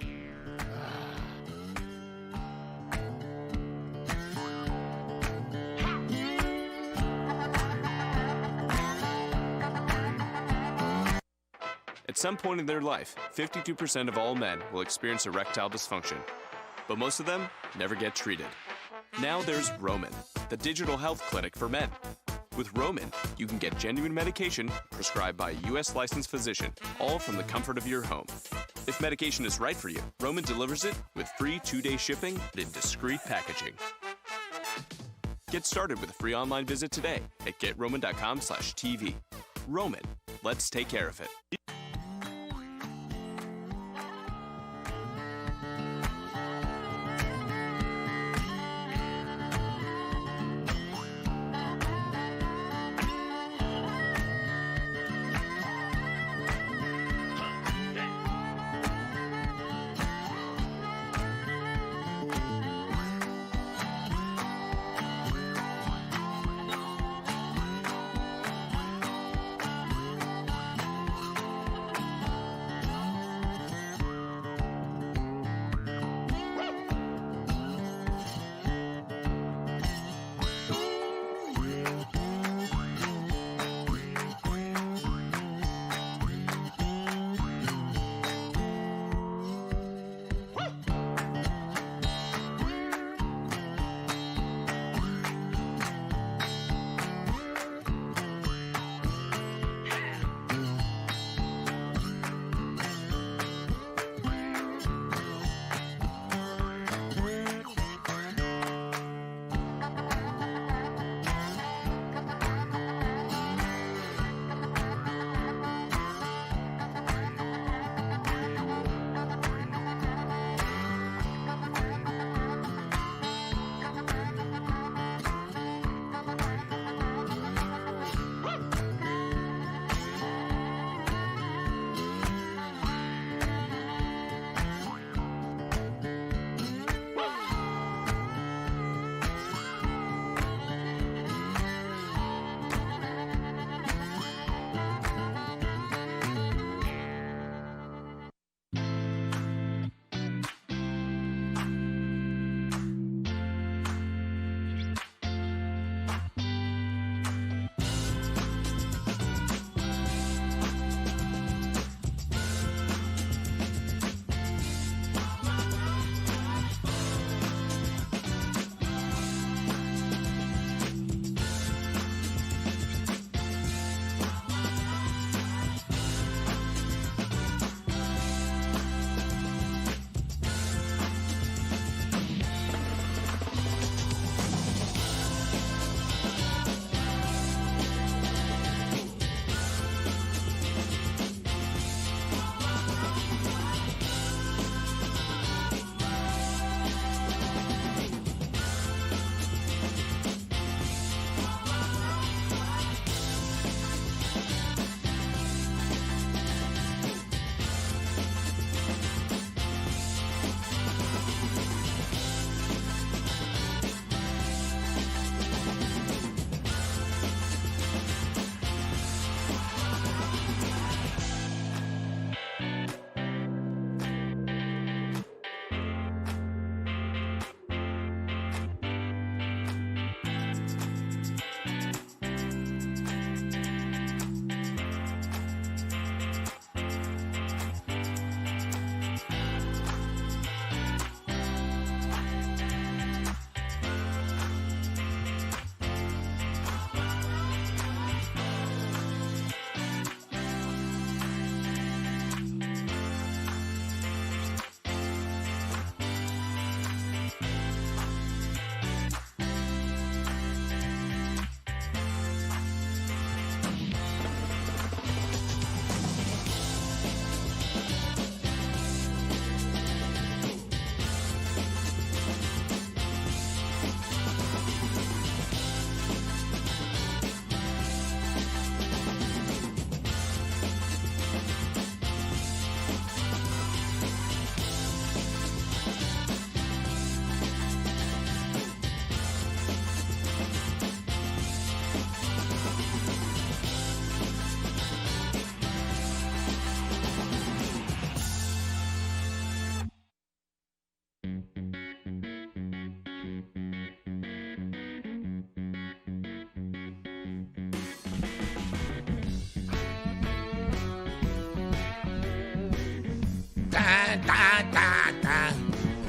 At some point in their life, 52% of all men will experience erectile dysfunction, but most of them never get treated. Now there's Roman, the digital health clinic for men. With Roman, you can get genuine medication prescribed by a U.S. licensed physician, all from the comfort of your home. If medication is right for you, Roman delivers it with free 2-day shipping and in discreet packaging. Get started with a free online visit today at GetRoman.com/TV. Roman, let's take care of it.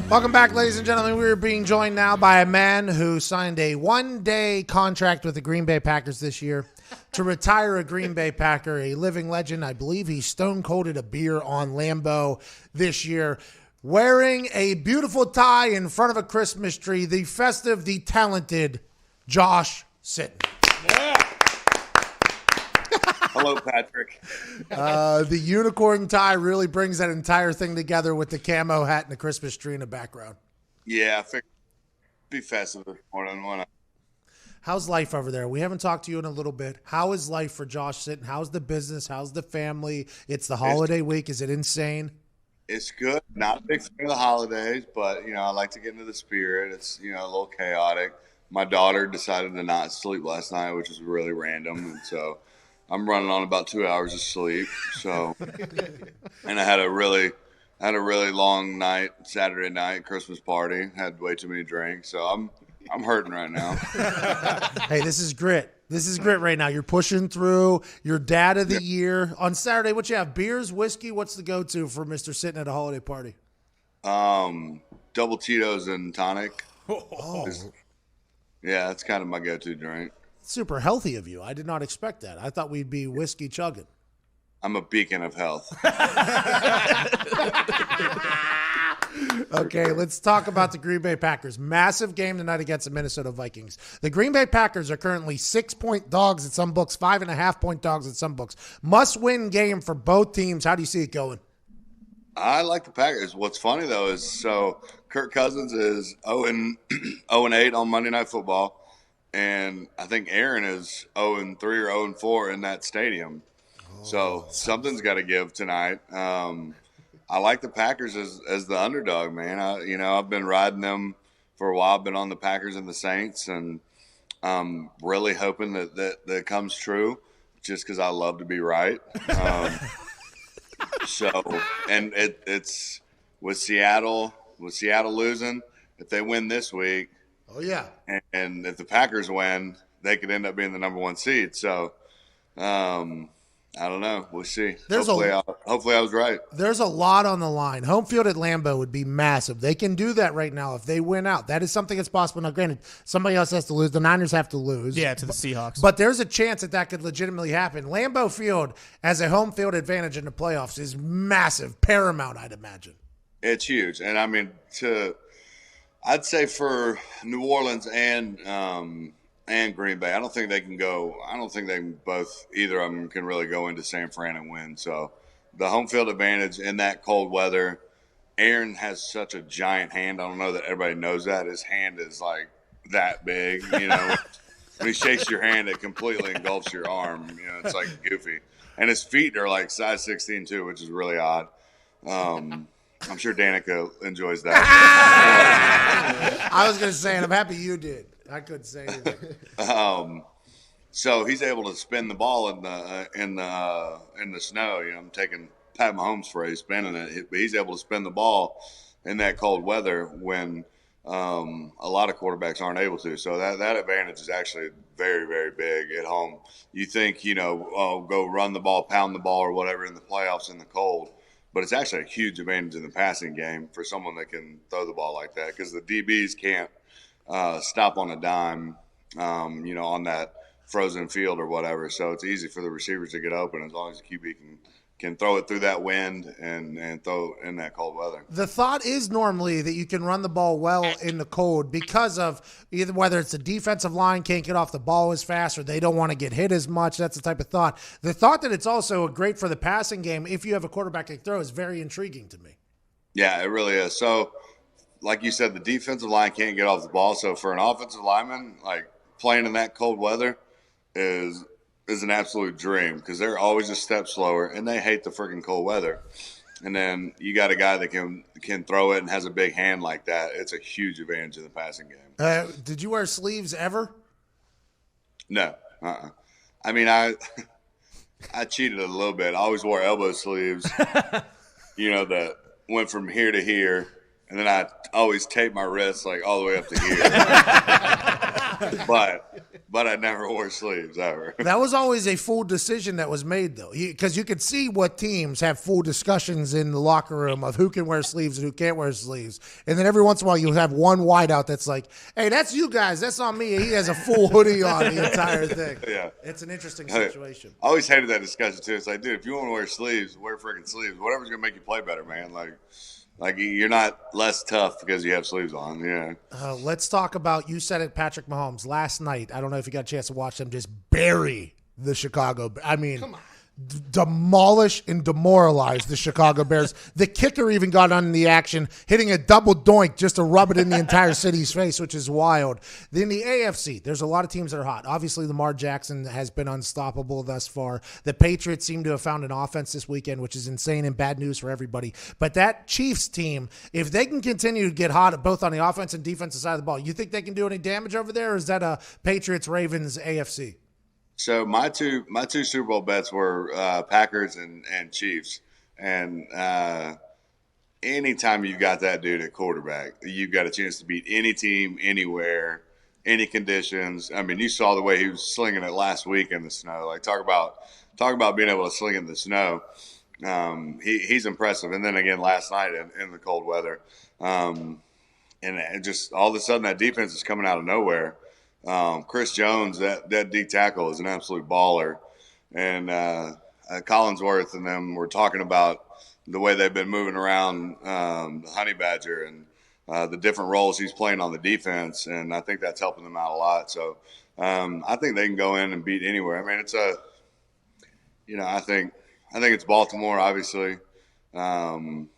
Welcome back, ladies and gentlemen. We're being joined now by a man who signed a one-day contract with the Green Bay Packers this year to retire a Green Bay Packer, a living legend. I believe he stone-colded a beer on Lambeau this year, wearing a beautiful tie in front of a Christmas tree, the festive, the talented Josh Sitton. Hello, Patrick. The unicorn tie really brings that entire thing together with the camo hat and the Christmas tree in the background. Yeah, I figured it'd be festive this morning. How's life over there? We haven't talked to you in a little bit. How is life for Josh Sitton? How's the business? How's the family? It's the holiday week. Is it insane? It's good. Not a big fan of the holidays, but, I like to get into the spirit. It's, a little chaotic. My daughter decided to not sleep last night, which is really random, and so I'm running on about 2 hours of sleep. So, and I had a really long night, Saturday night, Christmas party. Had way too many drinks, so I'm hurting right now. Hey, this is grit. This is grit right now. You're pushing through. Your dad of the year on Saturday. What you have? Beers, whiskey. What's the go-to for Mr. Sitton at a holiday party? Double Tito's and tonic. Oh. Yeah, that's kind of my go-to drink. Super healthy of you. I did not expect that. I thought we'd be whiskey chugging. I'm a beacon of health. Okay, let's talk about the Green Bay Packers. Massive game tonight against the Minnesota Vikings. The Green Bay Packers are currently 6-point dogs at some books, 5.5-point dogs at some books. Must-win game for both teams. How do you see it going? I like the Packers. What's funny, though, is so Kirk Cousins is 0-8 on Monday Night Football. And I think Aaron is 0-3 or 0-4 in that stadium. So something's got to give tonight. I like the Packers as the underdog, man. I've been riding them for a while. I've been on the Packers and the Saints, and I'm really hoping that comes true just because I love to be right. It's with Seattle losing, if they win this week, oh, yeah. And if the Packers win, they could end up being the number 1 seed. So, I don't know. We'll see. Hopefully I was right. There's a lot on the line. Home field at Lambeau would be massive. They can do that right now if they win out. That is something that's possible. Now, granted, somebody else has to lose. The Niners have to lose. Yeah, to the Seahawks. But there's a chance that could legitimately happen. Lambeau Field as a home field advantage in the playoffs is massive, paramount, I'd imagine. It's huge. And, I mean, I'd say for New Orleans and Green Bay, I don't think they can either of them can really go into San Fran and win. So the home field advantage in that cold weather, Aaron has such a giant hand. I don't know that everybody knows that. His hand is like that big, When he shakes your hand, it completely engulfs your arm. It's like goofy. And his feet are like size 16 too, which is really odd. I'm sure Danica enjoys that. I was going to say, and I'm happy you did. I couldn't say anything. So he's able to spin the ball in the snow. I'm taking Pat Mahomes' phrase, spinning it. But he's able to spin the ball in that cold weather when a lot of quarterbacks aren't able to. So that advantage is actually very, very big at home. You think, go run the ball, pound the ball, or whatever in the playoffs in the cold. But it's actually a huge advantage in the passing game for someone that can throw the ball like that because the DBs can't stop on a dime, on that frozen field or whatever. So it's easy for the receivers to get open as long as the QB can throw it through that wind and throw in that cold weather. The thought is normally that you can run the ball well in the cold because of either whether it's the defensive line can't get off the ball as fast or they don't want to get hit as much. That's the type of thought. The thought that it's also great for the passing game if you have a quarterback that can throw is very intriguing to me. Yeah, it really is. So, like you said, the defensive line can't get off the ball. So for an offensive lineman, like playing in that cold weather is an absolute dream because they're always a step slower and they hate the freaking cold weather. And then you got a guy that can throw it and has a big hand like that. It's a huge advantage in the passing game. Did you wear sleeves ever? No. I mean, I cheated a little bit. I always wore elbow sleeves, that went from here to here. And then I always taped my wrists like all the way up to here. But but I never wore sleeves ever. That was always a full decision that was made, though, because you could see what teams have full discussions in the locker room of who can wear sleeves and who can't wear sleeves. And then every once in a while, you have one wideout that's like, hey, that's you guys. That's on me. He has a full hoodie on the entire thing. Yeah. It's an interesting situation. I always hated that discussion, too. It's like, dude, if you want to wear sleeves, wear freaking sleeves. Whatever's going to make you play better, man. Like you're not less tough because you have sleeves on. Yeah. Let's talk about, you said it, Patrick Mahomes. Last night, I don't know if you got a chance to watch them just bury the Chicago. I mean, demolish and demoralize the Chicago Bears. The kicker even got on the action, hitting a double doink just to rub it in the entire city's face, which is wild. Then the AFC, there's a lot of teams that are hot. Obviously, Lamar Jackson has been unstoppable thus far. The Patriots seem to have found an offense this weekend, which is insane and bad news for everybody. But that Chiefs team, if they can continue to get hot both on the offense and defensive side of the ball, you think they can do any damage over there, or is that a Patriots-Ravens AFC? So my two Super Bowl bets were Packers and Chiefs. And anytime you've got that dude at quarterback, you've got a chance to beat any team, anywhere, any conditions. I mean, you saw the way he was slinging it last week in the snow. Like talk about being able to sling in the snow. He's impressive. And then again last night in the cold weather, and just all of a sudden that defense is coming out of nowhere. Chris Jones, that D tackle, is an absolute baller, and Collinsworth and them were talking about the way they've been moving around the Honey Badger and the different roles he's playing on the defense, and I think that's helping them out a lot. So I think they can go in and beat anywhere. I mean, it's I think it's Baltimore, obviously, on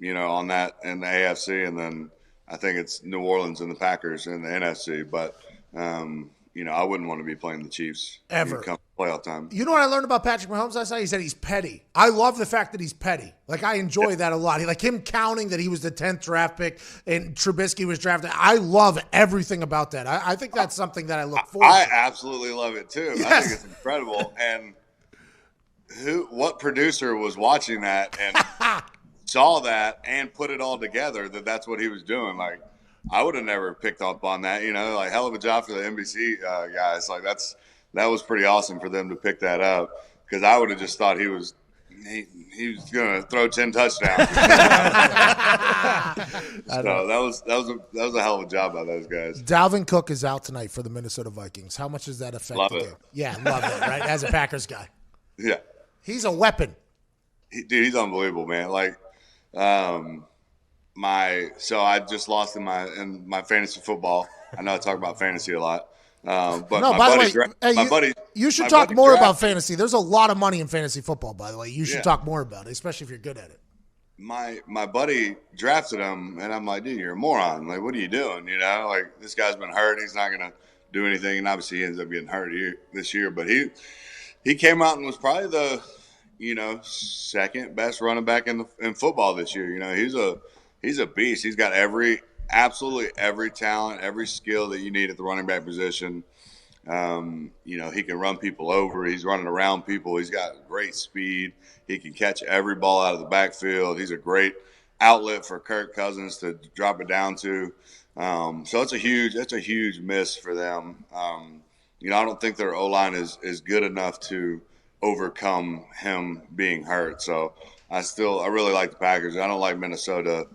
that in the AFC, and then I think it's New Orleans and the Packers in the NFC, but. I wouldn't want to be playing the Chiefs ever come playoff time. You know what I learned about Patrick Mahomes last night? He said he's petty. I love the fact that he's petty. Like, I enjoy that a lot. Like him counting that he was the 10th draft pick and Trubisky was drafted. I love everything about that. I think that's something that I look forward to. I absolutely love it too. Yes. I think it's incredible. And what producer was watching that and saw that and put it all together that's what he was doing? Like, I would have never picked up on that, like hell of a job for the NBC guys. Like that was pretty awesome for them to pick that up, because I would have just thought he was going to throw 10 touchdowns. So that was a hell of a job by those guys. Dalvin Cook is out tonight for the Minnesota Vikings. How much does that affect love the it. game? Yeah, love it, right? As a Packers guy. Yeah. He's a weapon. Dude, he's unbelievable, man. Like, I just lost in my fantasy football. I know I talk about fantasy a lot, but no, my buddy, you should talk more about fantasy. There's a lot of money in fantasy football, by the way. You should talk more about it, especially if you're good at it. My buddy drafted him, and I'm like, dude, you're a moron. Like, what are you doing? Like, this guy's been hurt. He's not gonna do anything, and obviously he ends up getting hurt this year. But he came out and was probably the second best running back in football this year. He's a beast. He's got absolutely every talent, every skill that you need at the running back position. He can run people over. He's running around people. He's got great speed. He can catch every ball out of the backfield. He's a great outlet for Kirk Cousins to drop it down to. So that's a huge miss for them. I don't think their O-line is good enough to overcome him being hurt. So I really like the Packers. I don't like Minnesota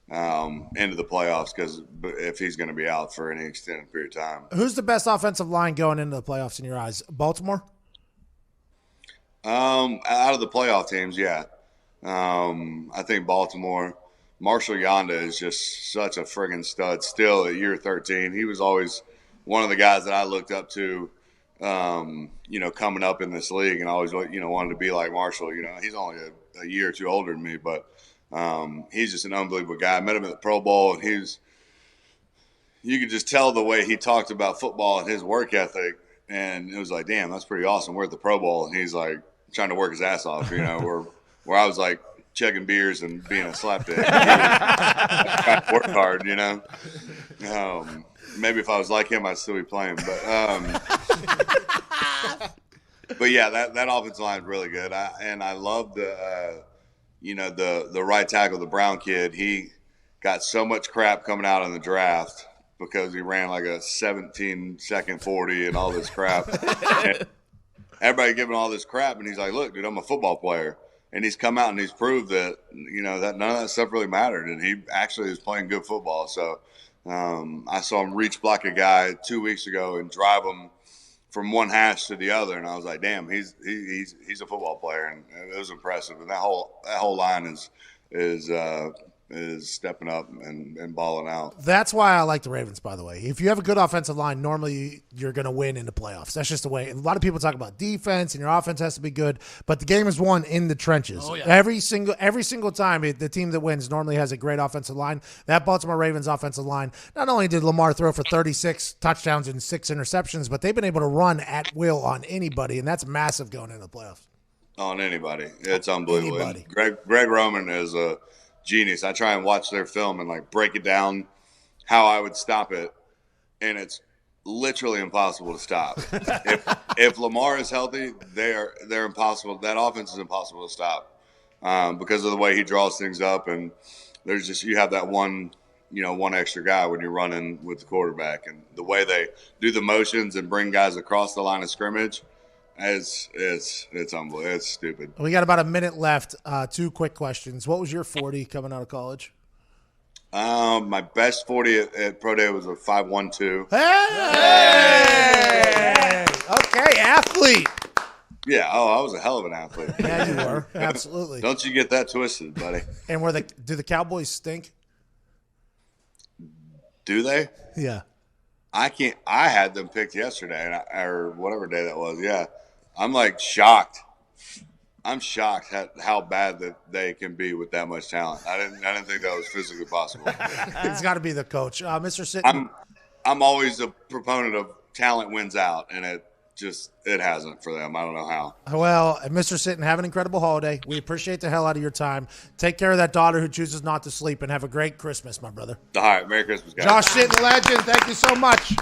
into the playoffs, because if he's going to be out for any extended period of time. Who's the best offensive line going into the playoffs in your eyes? Baltimore? Out of the playoff teams, yeah. I think Baltimore. Marshall Yonda is just such a friggin' stud still at year 13. He was always one of the guys that I looked up to, coming up in this league, and always, wanted to be like Marshall. He's only a year or two older than me, but he's just an unbelievable guy. I met him at the Pro Bowl, and you could just tell the way he talked about football and his work ethic, and it was like, damn, that's pretty awesome. We're at the Pro Bowl, and he's like trying to work his ass off, where I was like chugging beers and being a slapdick. Trying to work hard, maybe if I was like him, I'd still be playing, but yeah, that offensive line is really good. I love the right tackle, the Brown kid. He got so much crap coming out in the draft, because he ran like a 17-second 40 and all this crap. And everybody giving all this crap, and he's like, "Look, dude, I'm a football player." And he's come out and he's proved that, that none of that stuff really mattered. And he actually is playing good football. So I saw him reach block a guy 2 weeks ago and drive him from one hash to the other. And I was like, damn, he's a football player. And it was impressive. And that whole line is stepping up and balling out. That's why I like the Ravens, by the way. If you have a good offensive line, normally you're going to win in the playoffs. That's just the way. A lot of people talk about defense and your offense has to be good, but the game is won in the trenches. Oh, yeah. Every single time, the team that wins normally has a great offensive line. That Baltimore Ravens offensive line, not only did Lamar throw for 36 touchdowns and 6 interceptions, but they've been able to run at will on anybody, and that's massive going into the playoffs. On anybody. It's unbelievable. Anybody. Greg Roman is a genius. I try and watch their film and like break it down how I would stop it, and it's literally impossible to stop. if Lamar is healthy, they're impossible. That offense is impossible to stop because of the way he draws things up, and there's just you have that one extra guy when you're running with the quarterback, and the way they do the motions and bring guys across the line of scrimmage. It's unbelievable. It's stupid. We got about a minute left. 2 quick questions. What was your 40 coming out of college? My best 40 at Pro Day was a 5.12. Hey! Okay, athlete. Yeah. Oh, I was a hell of an athlete. Yeah, you were. Absolutely. Don't you get that twisted, buddy. And do the Cowboys stink? Do they? Yeah. I had them picked yesterday, or whatever day that was. Yeah. I'm like shocked. I'm shocked at how bad that they can be with that much talent. I didn't think that was physically possible. It's got to be the coach, Mr. Sitton. I'm always a proponent of talent wins out, and it hasn't for them. I don't know how. Well, Mr. Sitton, have an incredible holiday. We appreciate the hell out of your time. Take care of that daughter who chooses not to sleep, and have a great Christmas, my brother. All right, Merry Christmas, guys. Josh Sitton, legend. Thank you so much.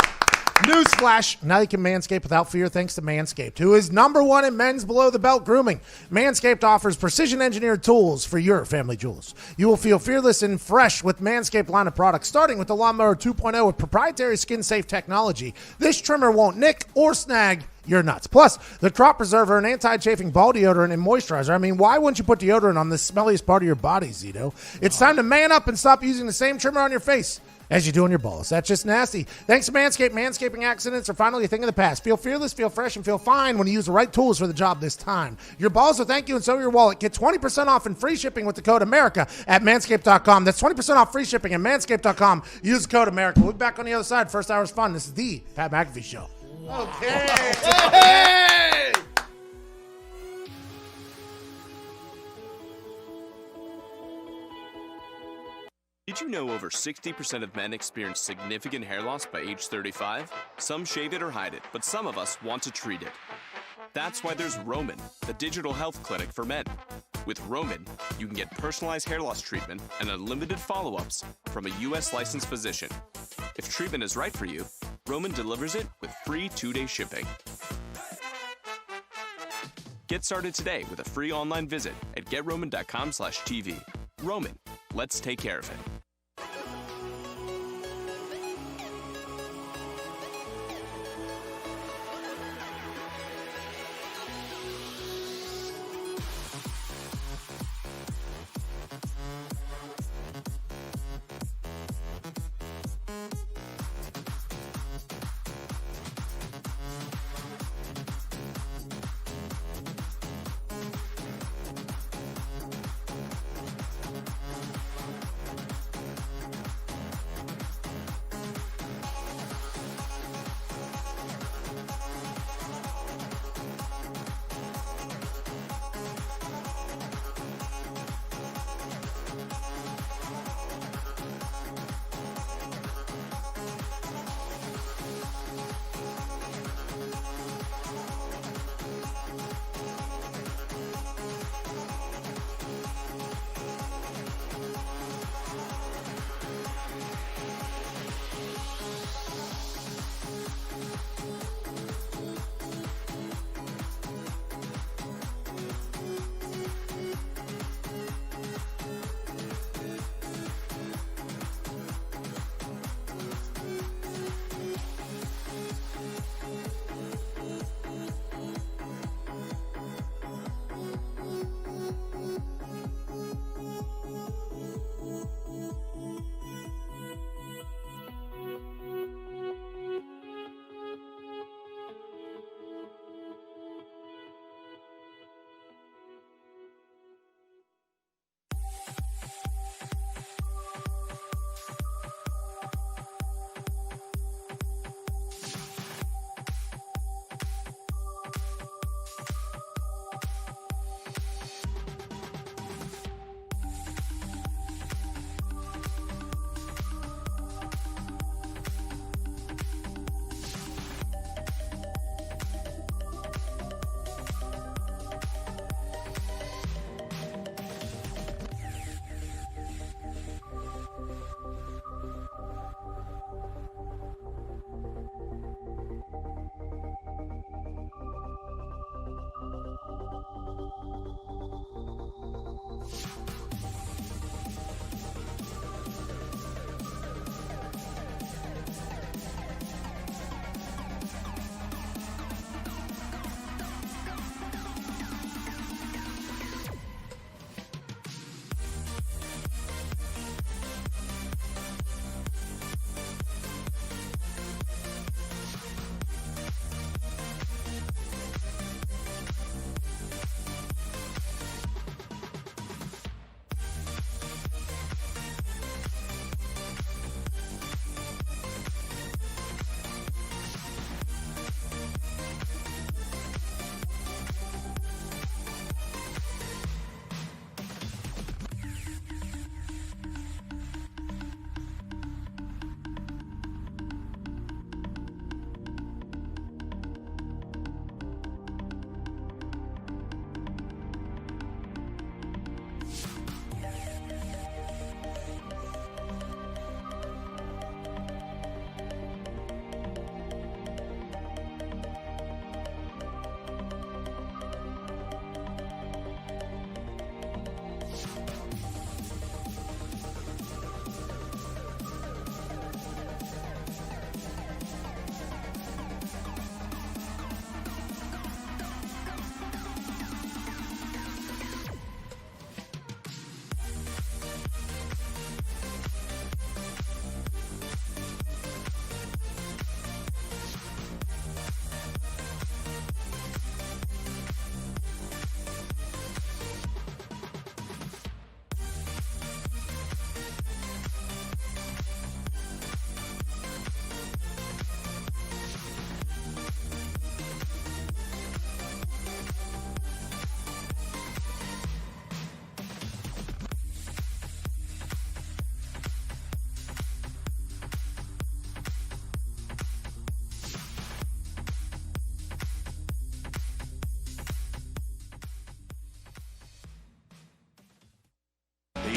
Newsflash. Now you can manscape without fear thanks to Manscaped, who is #1 in men's below-the-belt grooming. Manscaped offers precision-engineered tools for your family jewels. You will feel fearless and fresh with Manscaped line of products, starting with the Lawnmower 2.0 with proprietary skin-safe technology. This trimmer won't nick or snag your nuts. Plus, the Crop Preserver, an anti-chafing ball deodorant and moisturizer. I mean, why wouldn't you put deodorant on the smelliest part of your body, Zito? It's time to man up and stop using the same trimmer on your face as you do on your balls. That's just nasty. Thanks to Manscaped, manscaping accidents are finally a thing of the past. Feel fearless, feel fresh, and feel fine when you use the right tools for the job this time. Your balls will thank you, and so will your wallet. Get 20% off and free shipping with the code America at manscaped.com. That's 20% off free shipping at manscaped.com. Use the code America. We'll be back on the other side. First hour's fun. This is the Pat McAfee Show. Okay. Hey! Did you know over 60% of men experience significant hair loss by age 35? Some shave it or hide it, but some of us want to treat it. That's why there's Roman, the digital health clinic for men. With Roman, you can get personalized hair loss treatment and unlimited follow-ups from a U.S. licensed physician. If treatment is right for you, Roman delivers it with free 2-day shipping. Get started today with a free online visit at GetRoman.com/TV. Roman, let's take care of it.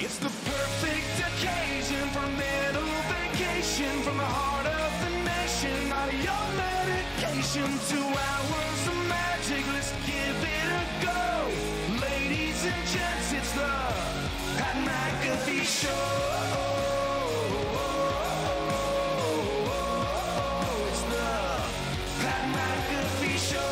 It's the perfect occasion for a mental vacation from the heart of the nation. Out of your medication, 2 hours of magic. Let's give it a go. Ladies and gents, it's the Pat McAfee Show. It's the Pat McAfee Show.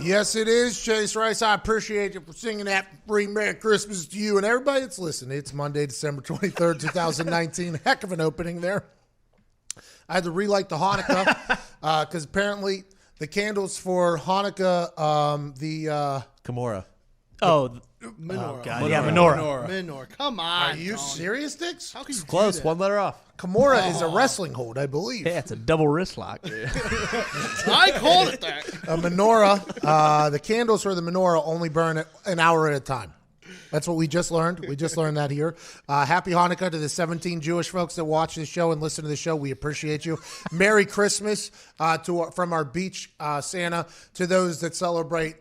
Yes, it is, Chase Rice. I appreciate you for singing that free Merry Christmas to you and everybody that's listening. It's Monday, December 23rd, 2019. Heck of an opening there. I had to relight the Hanukkah because apparently the candles for Hanukkah, Kimura. Oh, Menorah. God. Yeah, menorah. Menorah. Come on. Are you Tony. serious, Dix? How can you Close, do that? one letter off. Kimura is a wrestling hold, I believe. Yeah, it's a double wrist lock. I called it that. A menorah, the candles for the menorah only burn an hour at a time. That's what we just learned. We just learned that here. Happy Hanukkah to the 17 Jewish folks that watch this show and listen to the show. We appreciate you. Merry Christmas from our beach Santa to those that celebrate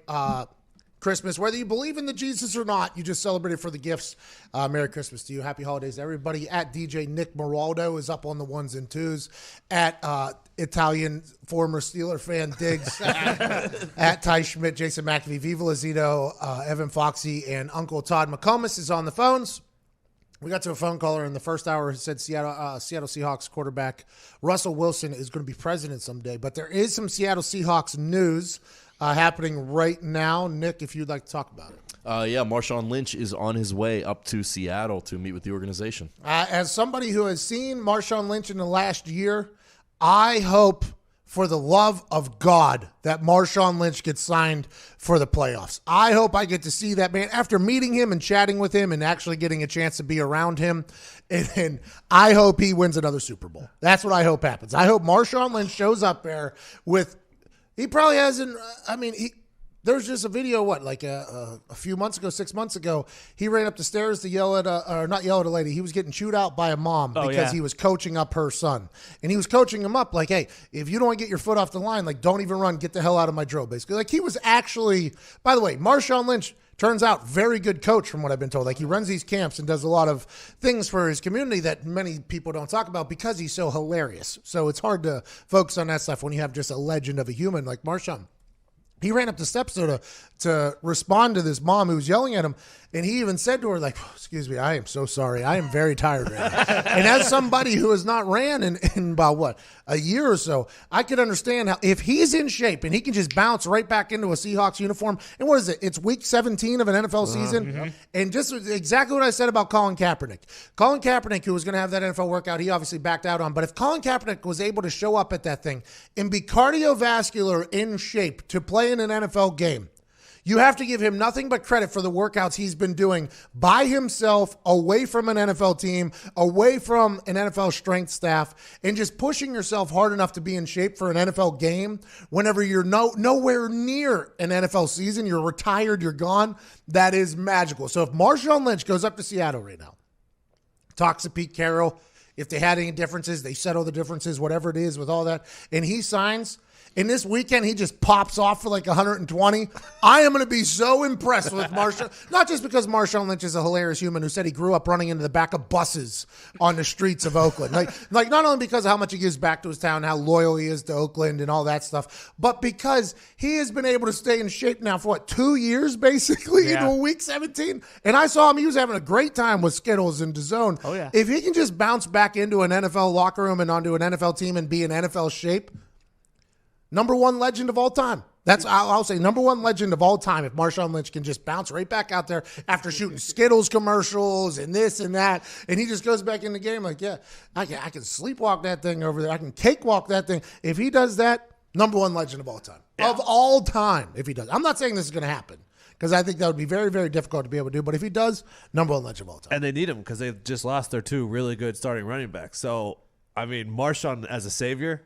Christmas. Whether you believe in the Jesus or not, you just celebrate it for the gifts. Merry Christmas to you. Happy holidays, everybody. At DJ Nick Moraldo is up on the 1s and 2s. At Italian former Steeler fan Diggs. At Ty Schmidt, Jason McAfee, Viva Lazito, Evan Foxy, and Uncle Todd McComas is on the phones. We got to a phone caller in the first hour who said Seattle Seahawks quarterback Russell Wilson is going to be president someday. But there is some Seattle Seahawks news happening right now. Nick, if you'd like to talk about it. Yeah, Marshawn Lynch is on his way up to Seattle to meet with the organization. As somebody who has seen Marshawn Lynch in the last year, I hope for the love of God that Marshawn Lynch gets signed for the playoffs. I hope I get to see that man after meeting him and chatting with him and actually getting a chance to be around him. And I hope he wins another Super Bowl. That's what I hope happens. I hope Marshawn Lynch shows up there with, he probably hasn't, there was just a video, a few months ago, 6 months ago, he ran up the stairs to yell at not yell at a lady. He was getting chewed out by a mom because he was coaching up her son. And he was coaching him up like, hey, if you don't want to get your foot off the line, don't even run, get the hell out of my drill, basically. He was actually, by the way, Marshawn Lynch, turns out very good coach from what I've been told. He runs these camps and does a lot of things for his community that many people don't talk about because he's so hilarious. So it's hard to focus on that stuff when you have just a legend of a human like Marshawn. He ran up the steps to respond to this mom who was yelling at him, and he even said to her, excuse me, I am so sorry. I am very tired right now. And as somebody who has not ran in about, a year or so, I could understand how if he's in shape and he can just bounce right back into a Seahawks uniform, and what is it? It's week 17 of an NFL season, and just exactly what I said about Colin Kaepernick. Colin Kaepernick, who was going to have that NFL workout, he obviously backed out on, but if Colin Kaepernick was able to show up at that thing and be cardiovascular in shape to play in an NFL game, you have to give him nothing but credit for the workouts he's been doing by himself, away from an NFL team, away from an NFL strength staff, and just pushing yourself hard enough to be in shape for an NFL game whenever you're nowhere near an NFL season, you're retired, you're gone. That is magical. So if Marshawn Lynch goes up to Seattle right now, talks to Pete Carroll, if they had any differences, they settle the differences, whatever it is with all that, and he signs, and this weekend he just pops off for 120. I am going to be so impressed with Marshawn. Not just because Marshawn Lynch is a hilarious human who said he grew up running into the back of buses on the streets of Oakland. Not only because of how much he gives back to his town, how loyal he is to Oakland and all that stuff, but because he has been able to stay in shape now for 2 years basically into week 17. And I saw him, he was having a great time with Skittles and DAZN. Oh, yeah. If he can just bounce back into an NFL locker room and onto an NFL team and be in NFL shape, number one legend of all time. I'll say number one legend of all time if Marshawn Lynch can just bounce right back out there after shooting Skittles commercials and this and that, and he just goes back in the game I can sleepwalk that thing over there. I can cakewalk that thing. If he does that, number one legend of all time. Yeah. Of all time, if he does. I'm not saying this is going to happen because I think that would be very, very difficult to be able to do, but if he does, number one legend of all time. And they need him because they just lost their two really good starting running backs. So, Marshawn as a savior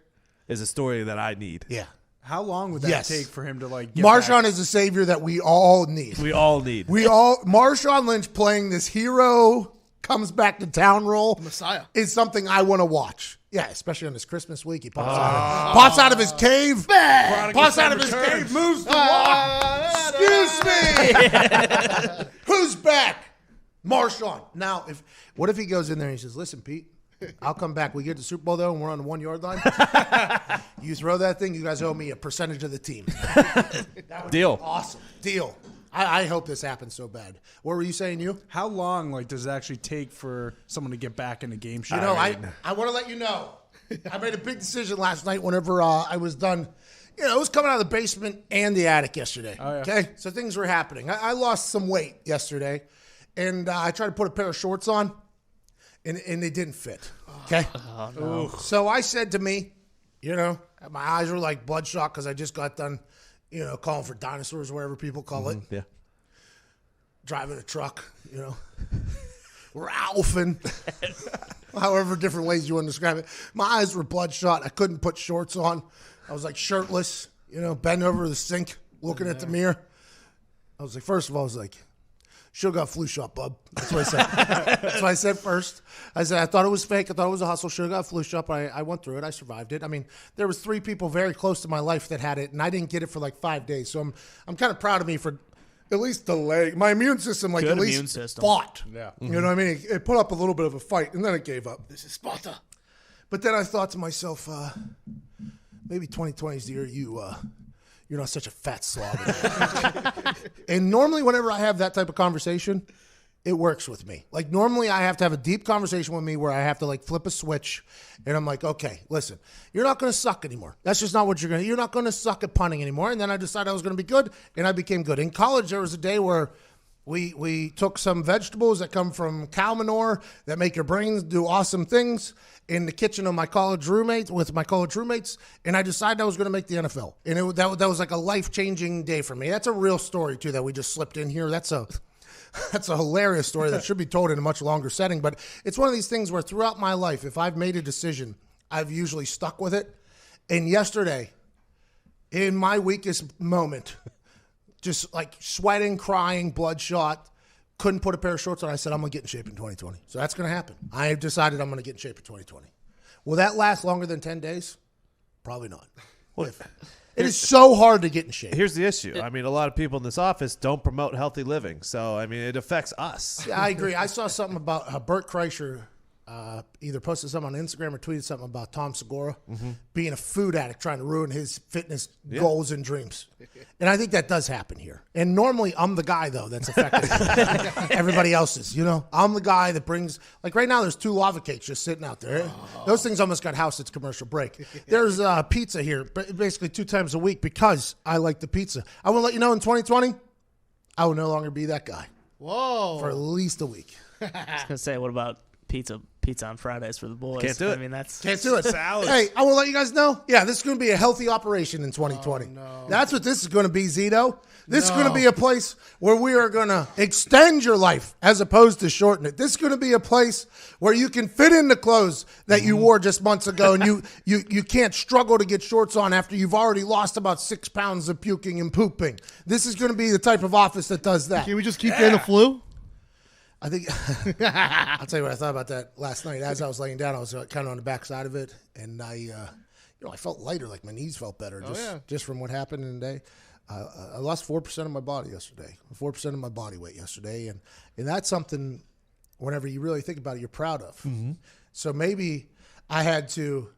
is a story that I need. Yeah. How long would that take for him to get Marshawn back? is a savior that we all need. We all need. Marshawn Lynch playing this hero comes back to town role Messiah is something I want to watch. Yeah, especially on this Christmas week. He pops out of his cave. Pops out of his cave, moves the wall. Excuse me. Who's back? Marshawn. Now, what if he goes in there and he says, listen, Pete, I'll come back. We get to the Super Bowl, though, and we're on the 1 yard line. You throw that thing, you guys owe me a percentage of the team. Deal. Awesome. Deal. I hope this happens so bad. What were you saying, you? How long does it actually take for someone to get back in the game shape? I want to let you know. I made a big decision last night whenever I was done. I was coming out of the basement and the attic yesterday. Oh, yeah. Okay? So things were happening. I lost some weight yesterday, and I tried to put a pair of shorts on, and they didn't fit. Okay? Oh, no. So I said to me, my eyes were like bloodshot because I just got done, calling for dinosaurs, whatever people call it. Yeah. Driving a truck, Ralphing. However different ways you want to describe it. My eyes were bloodshot. I couldn't put shorts on. I was like shirtless, bent over the sink, looking at the mirror. I was like, first of all, should have got flu shot, bub. That's what I said. That's what I said first. I said, I thought it was fake. I thought it was a hustle. Should have got flu shot, but I went through it. I survived it. I mean, there was 3 people very close to my life that had it, and I didn't get it for like 5 days. So I'm kind of proud of me for at least delaying. My immune system, Good at least immune system. fought. Yeah. You know what I mean? It put up a little bit of a fight, and then it gave up. This is Sparta. But then I thought to myself, maybe 2020 is the year you're not such a fat slob. And normally whenever I have that type of conversation, it works with me. Like normally I have to have a deep conversation with me where I have to flip a switch and I'm like, okay, listen, you're not going to suck anymore. That's just not what you're not going to suck at punting anymore. And then I decided I was going to be good and I became good. In college, there was a day where we took some vegetables that come from cow manure that make your brains do awesome things in the kitchen of my college roommates, and I decided I was going to make the NFL. And that was like a life-changing day for me. That's a real story, too, that we just slipped in here. That's a hilarious story that should be told in a much longer setting. But it's one of these things where throughout my life, if I've made a decision, I've usually stuck with it. And yesterday, in my weakest moment, just like sweating, crying, bloodshot, couldn't put a pair of shorts on. I said, I'm going to get in shape in 2020. So that's going to happen. I have decided I'm going to get in shape in 2020. Will that last longer than 10 days? Probably not. Well, it is so hard to get in shape. Here's the issue. I mean, a lot of people in this office don't promote healthy living. So, I mean, it affects us. Yeah, I agree. I saw something about Bert Kreischer either posted something on Instagram or tweeted something about Tom Segura being a food addict trying to ruin his fitness goals and dreams. And I think that does happen here. And normally I'm the guy, though, that's affected. Everybody else is, I'm the guy that brings, like right now there's 2 lava cakes just sitting out there. Those things almost got housed at commercial break. There's pizza here basically 2 times a week because I like the pizza. I want to let you know in 2020, I will no longer be that guy. Whoa. For at least a week. I was going to say, what about pizza on Fridays for the boys? Can't do it. I mean, that's Can't do it. Salad. Hey, I want to let you guys know. Yeah, this is going to be a healthy operation in 2020. no. That's what this is going to be, Zito. This is going to be a place where we are going to extend your life as opposed to shorten it. This is going to be a place where you can fit in the clothes that you wore just months ago, and you can't struggle to get shorts on after you've already lost about 6 pounds of puking and pooping. This is going to be the type of office that does that. Can we just keep getting the flu? I think I'll tell you what I thought about that last night. As I was laying down, I was kind of on the back side of it, and I felt lighter, like my knees felt better, just from what happened in the day. I lost 4% of my body yesterday, 4% of my body weight yesterday, and that's something. Whenever you really think about it, you're proud of. So maybe I had to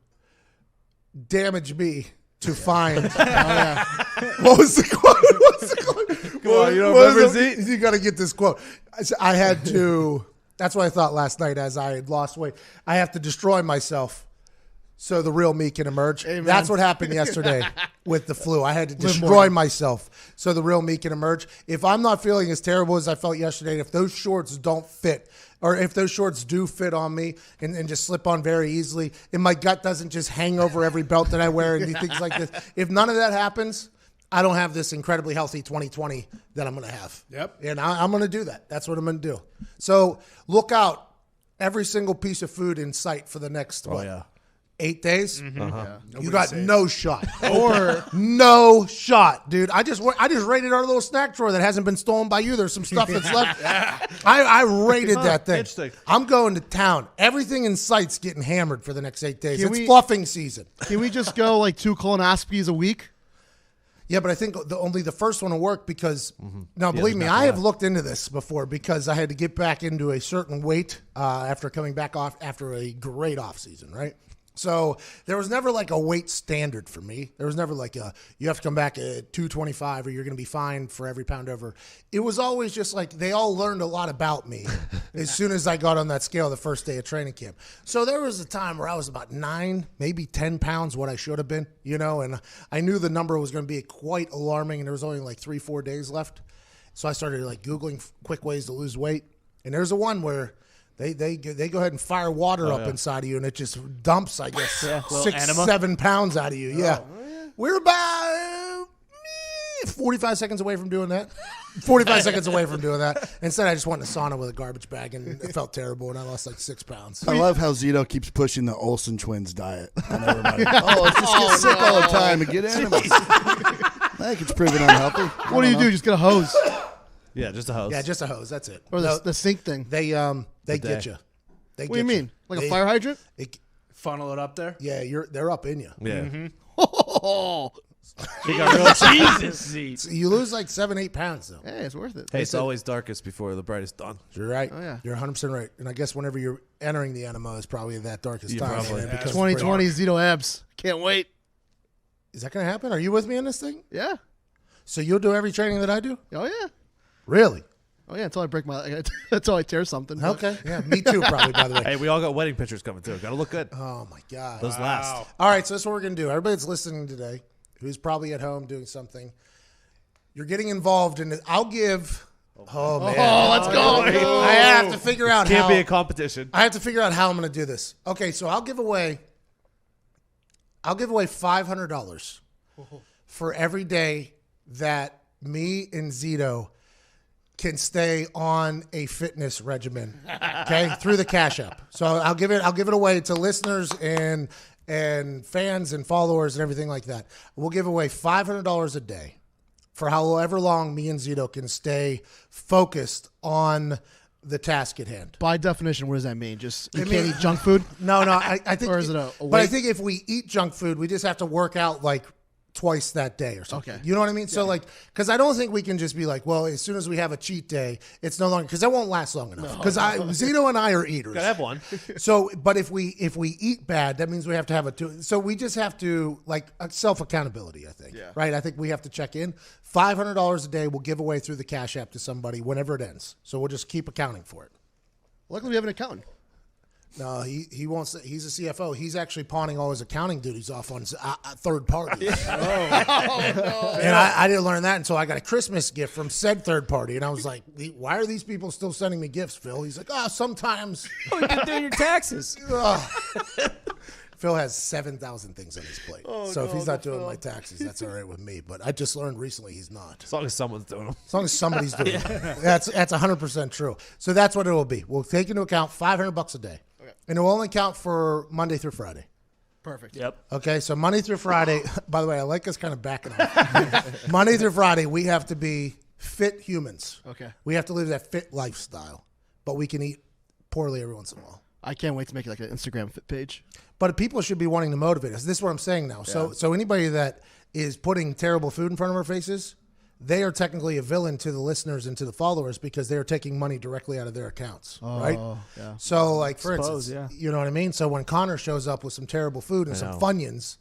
damage me to find. What was the quote? What's the quote? Come on, you don't remember, Z? You got to get this quote. I had to. That's what I thought last night as I had lost weight. I have to destroy myself so the real me can emerge. Amen. That's what happened yesterday with the flu. I had to destroy myself so the real me can emerge. If I'm not feeling as terrible as I felt yesterday, if those shorts don't fit, or if those shorts do fit on me and just slip on very easily, and my gut doesn't just hang over every belt that I wear and things like this, if none of that happens, I don't have this incredibly healthy 2020 that I'm going to have. Yep. And I'm going to do that. That's what I'm going to do. So look out every single piece of food in sight for the next 8 days. You got safe. no shot, or no shot, dude. I just raided our little snack drawer that hasn't been stolen by you. There's some stuff that's left. I raided that thing. Interesting. I'm going to town. Everything in sight's getting hammered for the next 8 days. Can It's we- fluffing season. Can we just go like 2 colonoscopies a week? Yeah, but I think only the first one will work because, now believe there's me, nothing I have left. looked into this before because I had to get back into a certain weight after coming back off after a great off season, right? So there was never like a weight standard for me. There was never like you have to come back at 225 or you're going to be fined for every pound over. It was always just like they all learned a lot about me as soon as I got on that scale the first day of training camp. So there was a time where I was about 9, maybe 10 pounds what I should have been, and I knew the number was going to be quite alarming, and there was only like 3-4 days left. So I started like Googling quick ways to lose weight, and there's a one where They go ahead and fire water up inside of you, and it just dumps, I guess, little 6-7 pounds out of you. Yeah. We're about 45 seconds away from doing that. 45 seconds away from doing that. Instead, I just went in the sauna with a garbage bag, and it felt terrible, and I lost like 6 pounds. I love how Zito keeps pushing the Olsen twins diet on everybody. Let's just get sick all the time and get animals. I think it's proven unhealthy. What do you do? Just get a hose Yeah, just a hose. Yeah, just a hose. That's it. or No, the sink thing? they get you. They What do you mean? Like a fire hydrant? Funnel it up there. Yeah, they're up in you. Yeah. Oh, Jesus. You lose like 7-8 pounds though. hey, it's worth it. Hey, it's always darkest before the brightest dawn. You're right. Oh, yeah. You're 100% right. And I guess whenever you're entering the enema is probably that darkest Yeah, time. probably. man, because it's 2020 pretty- Zito abs. Can't wait. Is that going to happen? Are you with me on this thing? Yeah. So you'll do every training that I do? Oh yeah. Really? Oh yeah. Until I break my. Until I tear something. but- Okay. Yeah, me too, probably, by the way. Hey, we all got wedding pictures coming too. Got to look good. Oh, my God. Those last. All right, so that's what we're going to do. Everybody that's listening today, who's probably at home doing something, you're getting involved in it. I'll give. Oh, man. Oh, let's go. I have to figure out Can't how. be a competition. I have to figure out how I'm going to do this. Okay, so I'll give away $500 for every day that me and Zito can stay on a fitness regimen. Okay, through the Cash App. So I'll give it away to listeners and fans and followers and everything like that. We'll give away $500 a day for however long me and Zito can stay focused on the task at hand. By definition, what does that mean? Just you It can't mean- eat junk food? No, I think. Or is it a but I weight? think if we eat junk food, we just have to work out like twice that day or something. Okay. You know what I mean? So like, because I don't think we can just be like, well, as soon as we have a cheat day, it's no longer, because that won't last long enough. Because Zito and I are eaters. Gotta have one. So, but if we eat bad, that means we have to have a two. So we just have to like self accountability. I think. Yeah. Right. I think we have to check in. $500 a day we'll give away through the Cash App to somebody whenever it ends. So we'll just keep accounting for it. Luckily, we have an accountant. No, he wants. He's a CFO. He's actually pawning all his accounting duties off on third parties. And I didn't learn that until I got a Christmas gift from said third party, and I was like, "Why are these people still sending me gifts, Phil?" He's like, "Oh, sometimes." Oh, you can do your taxes. Phil has 7,000 things on his plate, so if he's not doing my taxes, that's all right with me. But I just learned recently he's not. As long as someone's doing them. As long as somebody's doing it. That's 100% true. So that's what it will be. We'll take into account $500 a day. Okay. And it will only count for Monday through Friday. Perfect. Yep. Okay, so Monday through Friday, by the way, I like us kind of backing off. Monday through Friday, we have to be fit humans. Okay. We have to live that fit lifestyle, but we can eat poorly every once in a while. I can't wait to make like an Instagram fit page. But people should be wanting to motivate us. This is what I'm saying now. So anybody that is putting terrible food in front of our faces, they are technically a villain to the listeners and to the followers because they're taking money directly out of their accounts, right? Yeah. So, like, for Suppose, instance, yeah. you know what I mean? So when Connor shows up with some terrible food and some Funyuns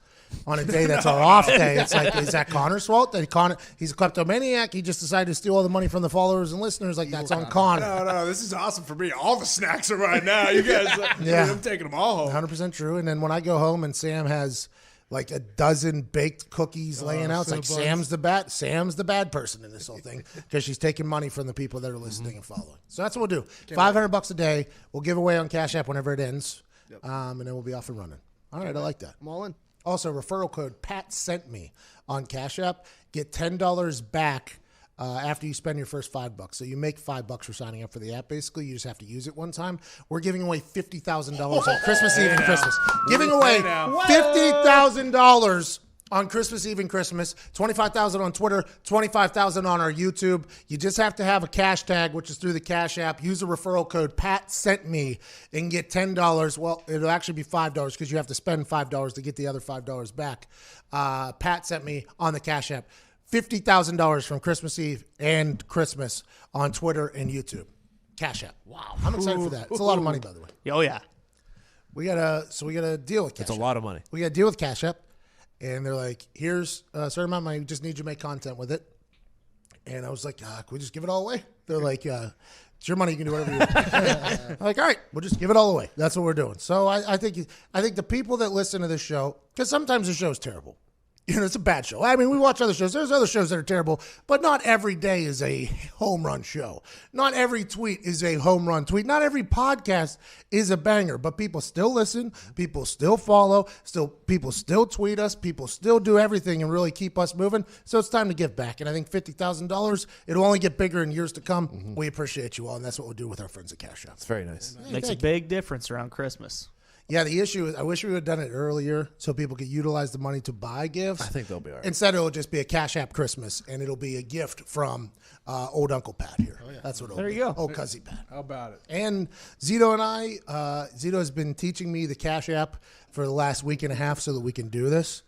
on a day that's our off day, it's like, is that Connor's fault? That he's a kleptomaniac. He just decided to steal all the money from the followers and listeners. Like, that's on Connor. No, this is awesome for me. All the snacks are right now. You guys, Yeah. I'm taking them all home. 100% true. And then when I go home and Sam has like a dozen baked cookies laying out, it's like Sam's the bad person in this whole thing because she's taking money from the people that are listening and following. So that's what we'll do. $500 a day. We'll give away on Cash App whenever it ends, and then we'll be off and running. All right, I like that. I'm all in. Also, referral code Pat sent me on Cash App. Get $10 back after you spend your first $5. So you make $5 for signing up for the app. Basically, you just have to use it one time. We're giving away $50,000 on Christmas Eve and Christmas. Giving away $50,000 on Christmas Eve and Christmas, $25,000 on Twitter, $25,000 on our YouTube. You just have to have a cash tag, which is through the Cash App. Use the referral code Pat Sent Me and get $10. Well, it'll actually be $5 because you have to spend $5 to get the other $5 back. Pat Sent Me on the Cash App. $50,000 from Christmas Eve and Christmas on Twitter and YouTube. Cash App. Wow, I'm excited for that. It's a lot of money, by the way. Oh yeah, we gotta deal with Cash App. It's a lot of money. We gotta deal with Cash App. And they're like, here's a certain amount of money. We just need you to make content with it. And I was like, can we just give it all away? They're like, it's your money. You can do whatever you want. I'm like, all right, we'll just give it all away. That's what we're doing. So I think the people that listen to this show, because sometimes the show's terrible. It's a bad show. I mean, we watch other shows. There's other shows that are terrible, but not every day is a home run show. Not every tweet is a home run tweet. Not every podcast is a banger, but people still listen. People still follow. People still tweet us. People still do everything and really keep us moving. So it's time to give back. And I think $50,000, it'll only get bigger in years to come. Mm-hmm. We appreciate you all, and that's what we'll do with our friends at Cash App. It's very nice. Makes a big difference around Christmas. Yeah, the issue is I wish we would have done it earlier so people could utilize the money to buy gifts. I think they'll be all right. Instead, it'll just be a Cash App Christmas, and it'll be a gift from old Uncle Pat here. Oh, yeah. That's what it'll be. There you go. Old Cuzzy Pat. How about it? And Zito and I, Zito has been teaching me the Cash App for the last week and a half so that we can do this.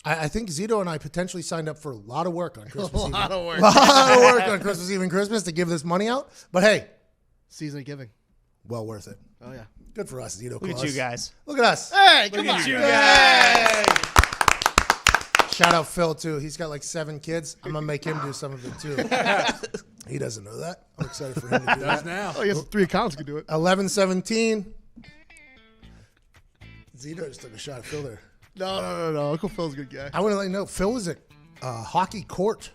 I think Zito and I potentially signed up for a lot of work on Christmas Eve. A lot of work on Christmas Eve and Christmas to give this money out. But hey. Season of giving. Well worth it. Oh, yeah. Good for us, Zito. Look at you guys. Look at us. Hey, Look come at on. you guys. Shout out Phil, too. He's got like 7 kids. I'm going to make him do some of it, too. He doesn't know that. I'm excited for him to do that. Now. Oh, he has 3 accounts can do it. 11-17. Zito just took a shot at Phil there. No. Uncle Phil's a good guy. I want to let you know, Phil is at hockey court.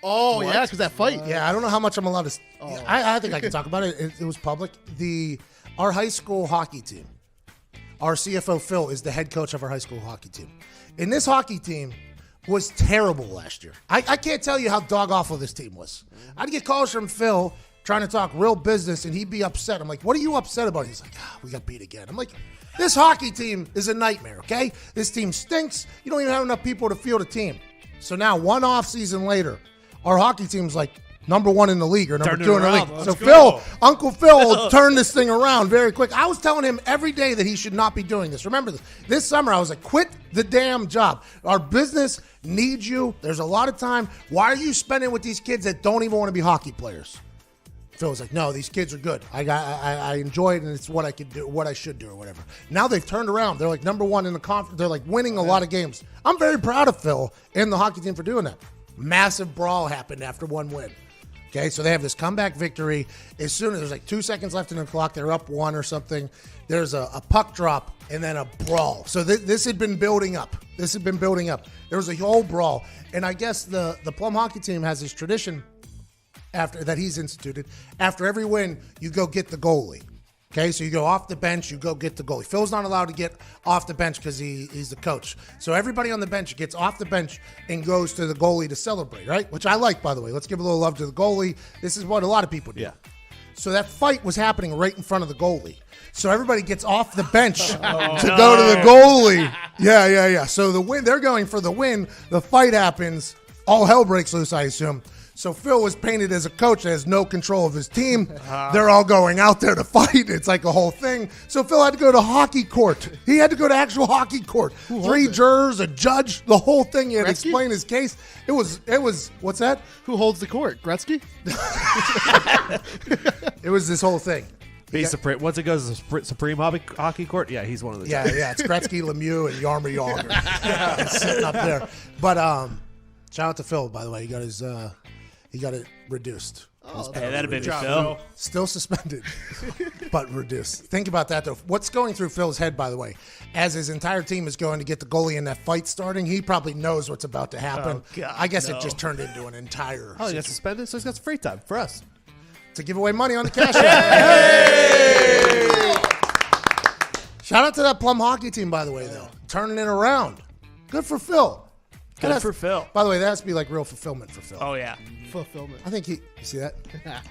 Oh, yeah, because that fight. Yeah, I don't know how much I'm allowed to. I think I can talk about it. It was public. Our high school hockey team, our CFO Phil is the head coach of our high school hockey team. And this hockey team was terrible last year. I can't tell you how dog awful this team was. I'd get calls from Phil trying to talk real business, and he'd be upset. I'm like, what are you upset about? He's like, we got beat again. I'm like, this hockey team is a nightmare, okay? This team stinks. You don't even have enough people to field a team. So now, one off season later, our hockey team's like number 1 in the league or number 2 in the league. So Uncle Phil will turn this thing around very quick. I was telling him every day that he should not be doing this. Remember this. This summer, I was like, quit the damn job. Our business needs you. There's a lot of time. Why are you spending with these kids that don't even want to be hockey players? Phil was like, no, these kids are good. I enjoy it, and it's what I could do, what I should do, or whatever. Now they've turned around. They're like number 1 in the conference. They're like winning a lot of games. I'm very proud of Phil and the hockey team for doing that. Massive brawl happened after one win. Okay, so they have this comeback victory. As soon as there's like 2 seconds left in the clock, they're up 1 or something. There's a puck drop and then a brawl. So this had been building up. There was a whole brawl. And I guess the Plum hockey team has this tradition that he's instituted. After every win, you go get the goalie. Okay, so you go off the bench, you go get the goalie. Phil's not allowed to get off the bench because he's the coach. So everybody on the bench gets off the bench and goes to the goalie to celebrate, right? Which I like, by the way. Let's give a little love to the goalie. This is what a lot of people do. Yeah. So that fight was happening right in front of the goalie. So everybody gets off the bench to go to the goalie. Yeah. So they're going for the win. The fight happens. All hell breaks loose, I assume. So Phil was painted as a coach that has no control of his team. They're all going out there to fight. It's like a whole thing. So Phil had to go to hockey court. He had to go to actual hockey court. 3 jurors, a judge, the whole thing. He had to explain his case. It was. What's that? Who holds the court? Gretzky? It was this whole thing. Once it goes to Supreme Hockey Court, yeah, he's one of the guys. Yeah, it's Gretzky, Lemieux, and Jaromir Jagr sitting up there. But shout out to Phil, by the way. He got it reduced. Oh, hey, that'd be Phil. Still suspended, but reduced. Think about that, though. What's going through Phil's head, by the way, as his entire team is going to get the goalie in that fight starting, he probably knows what's about to happen. Oh, God, I guess it just turned into an entire... Oh, he got suspended, so he's got some free time for us. To give away money on the cash app. Hey! Shout out to that Plum hockey team, by the way, though. Turning it around. Good for Phil. Good for Phil. By the way, that has to be like real fulfillment for Phil. Oh, yeah. Fulfillment. I think you see that?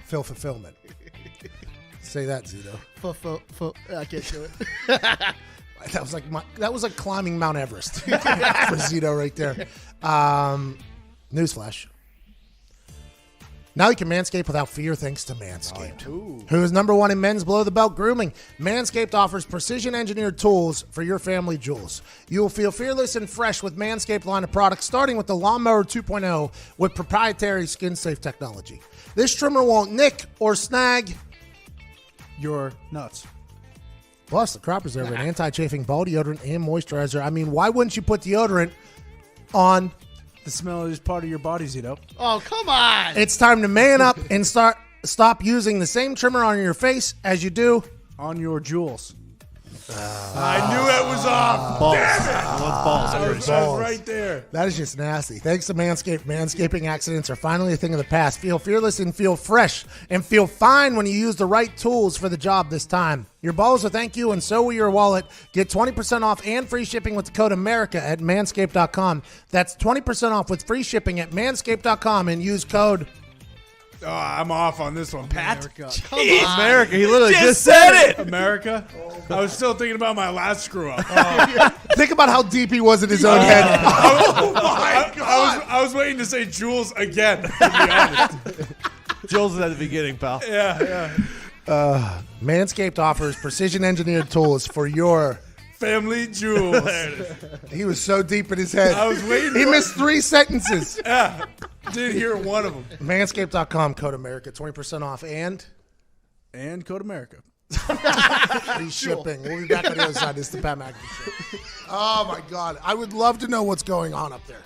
Phil fulfillment. Say that, Zito. I can't do it. That was like climbing Mount Everest for Zito right there. Newsflash. Now you can manscape without fear thanks to Manscaped, who is #1 in men's below-the-belt grooming. Manscaped offers precision-engineered tools for your family jewels. You will feel fearless and fresh with Manscaped line of products, starting with the Lawnmower 2.0 with proprietary skin-safe technology. This trimmer won't nick or snag your nuts. Plus, the Crop Preserver, an anti-chafing ball deodorant and moisturizer. I mean, why wouldn't you put deodorant on? The smell is part of your body, Zito. Oh, come on. It's time to man up and stop using the same trimmer on your face as you do on your jewels. I knew it was off. Balls. I was right there. That is just nasty. Thanks to Manscaped, manscaping accidents are finally a thing of the past. Feel fearless and feel fresh and feel fine when you use the right tools for the job this time. Your balls will thank you, and so will your wallet. Get 20% off and free shipping with the code America at manscaped.com. That's 20% off with free shipping at manscaped.com and use code. Oh, I'm off on this one, Pat. Come on. America, he literally just said it. America. I was still thinking about my last screw up. Think about how deep he was in his own head. Oh my God! I was waiting to say Jules again. To be honest. Jules is at the beginning, pal. Yeah. Manscaped offers precision-engineered tools for your family jewels. He was so deep in his head. I was waiting. He missed 3 sentences. Yeah. Didn't hear one of them. Manscaped.com, code America, 20% off and code America. free shipping. We'll be back on the other side. This is the Pat McAfee Show. Oh, my God. I would love to know what's going on up there.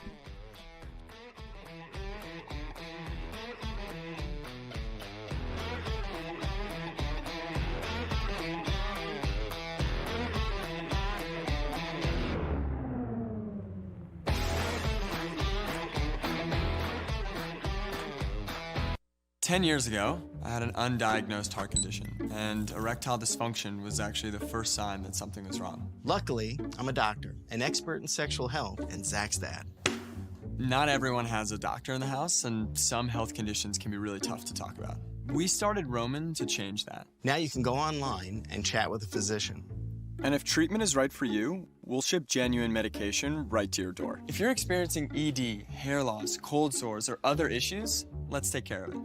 Ten years ago, I had an undiagnosed heart condition, and erectile dysfunction was actually the first sign that something was wrong. Luckily, I'm a doctor, an expert in sexual health, and Zach's dad. Not everyone has a doctor in the house, and some health conditions can be really tough to talk about. We started Roman to change that. Now you can go online and chat with a physician. And if treatment is right for you, we'll ship genuine medication right to your door. If you're experiencing ED, hair loss, cold sores, or other issues, let's take care of it.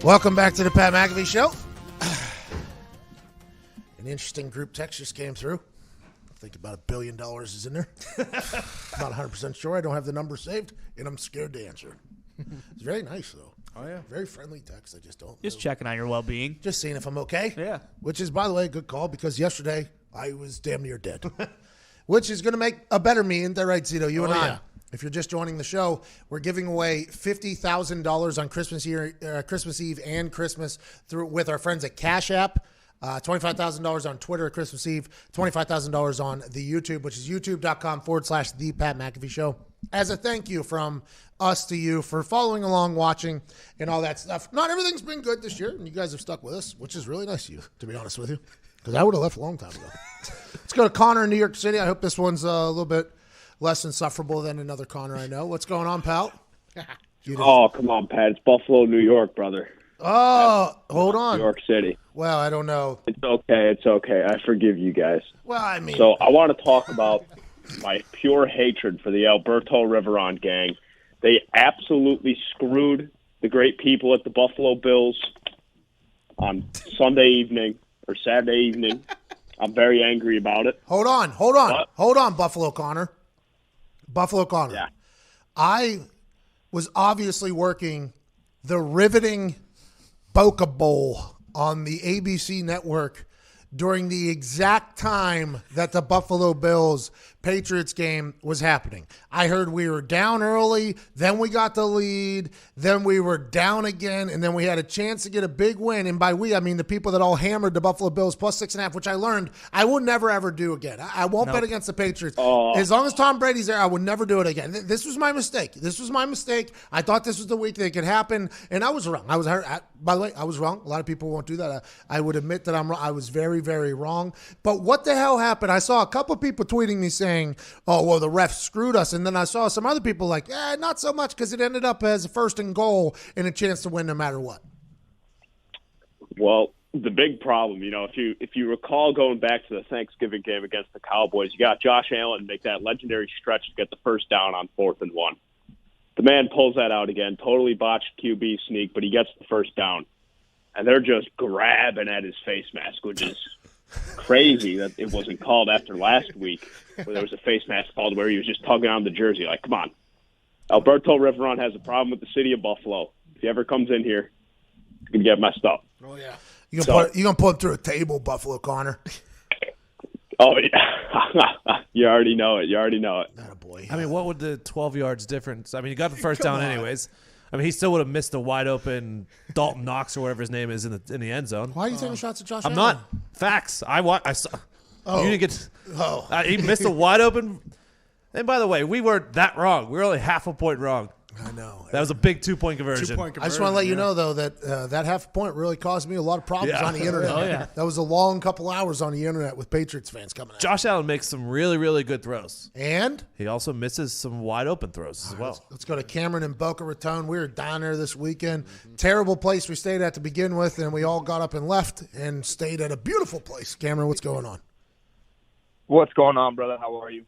Welcome back to the Pat McAfee Show. An interesting group text just came through. I think about $1 billion is in there. Not 100% sure. I don't have the number saved, and I'm scared to answer. It's very nice, though. Oh, yeah. Very friendly text. I just don't Just know. checking on your well-being. Just seeing if I'm okay. Yeah. Which is, by the way, a good call because yesterday I was damn near dead. Which is going to make a better me, isn't that right, Zito? You and I. yeah. If you're just joining the show, we're giving away $50,000 on Christmas Eve and Christmas with our friends at Cash App. $25,000 on Twitter at Christmas Eve. $25,000 on the YouTube, which is youtube.com/The Pat McAfee Show. As a thank you from us to you for following along, watching, and all that stuff. Not everything's been good this year, and you guys have stuck with us, which is really nice of you, to be honest with you, because I would have left a long time ago. Let's go to Connor in New York City. I hope this one's a little bit less insufferable than another Connor I know. What's going on, pal? Oh, come on, Pat. It's Buffalo, New York, brother. Oh, hold on. New York City. Well, I don't know. It's okay. It's okay. I forgive you guys. Well, I mean. So I want to talk about my pure hatred for the Alberto Riveron gang. They absolutely screwed the great people at the Buffalo Bills on Sunday evening or Saturday evening. I'm very angry about it. Hold on, Buffalo Connor. Yeah. I was obviously working the riveting Boca Bowl on the ABC network during the exact time that the Buffalo Bills Patriots game was happening. I heard we were down early, then we got the lead, then we were down again, and then we had a chance to get a big win. And by we, I mean the people that all hammered the Buffalo Bills plus 6.5, which I learned I will never, ever do again. I won't bet against the Patriots. As long as Tom Brady's there, I would never do it again. This was my mistake. I thought this was the week that it could happen, and I was wrong. I was hurt. By the way, I was wrong. A lot of people won't do that. I would admit that I'm wrong. I was very, very wrong. But what the hell happened? I saw a couple people tweeting me saying, oh, well, the refs screwed us. And then I saw some other people like, not so much because it ended up as a 1st and goal and a chance to win no matter what. Well, the big problem, if you recall going back to the Thanksgiving game against the Cowboys, you got Josh Allen make that legendary stretch to get the first down on 4th and 1. The man pulls that out again, totally botched QB sneak, but he gets the first down. And they're just grabbing at his face mask, which is crazy that it wasn't called after last week where there was a face mask called where he was just tugging on the jersey. Like, come on. Alberto Riveron has a problem with the city of Buffalo. If he ever comes in here, he's going to get messed up. Oh, yeah. You're going to put him through a table, Buffalo Connor. Oh, yeah. You already know it. Atta boy. I mean, what would the 12 yards difference? I mean, he got the first down anyways. I mean, he still would have missed a wide open Dalton Knox or whatever his name is in the end zone. Why are you taking shots at Josh I'm Allen? not. Facts. I saw. Oh. You didn't get. He missed a wide open. And by the way, we weren't that wrong. We were only half a point wrong. I know. That was a big 2-point conversion. I just want to let you know, though, that that half point really caused me a lot of problems on the internet. Oh, yeah. That was a long couple hours on the internet with Patriots fans coming out. Josh Allen makes some really, really good throws. And? He also misses some wide open throws as well. Let's go to Cameron and Boca Raton. We were down there this weekend. Terrible place we stayed at to begin with, and we all got up and left and stayed at a beautiful place. Cameron, what's going on? What's going on, brother? How are you?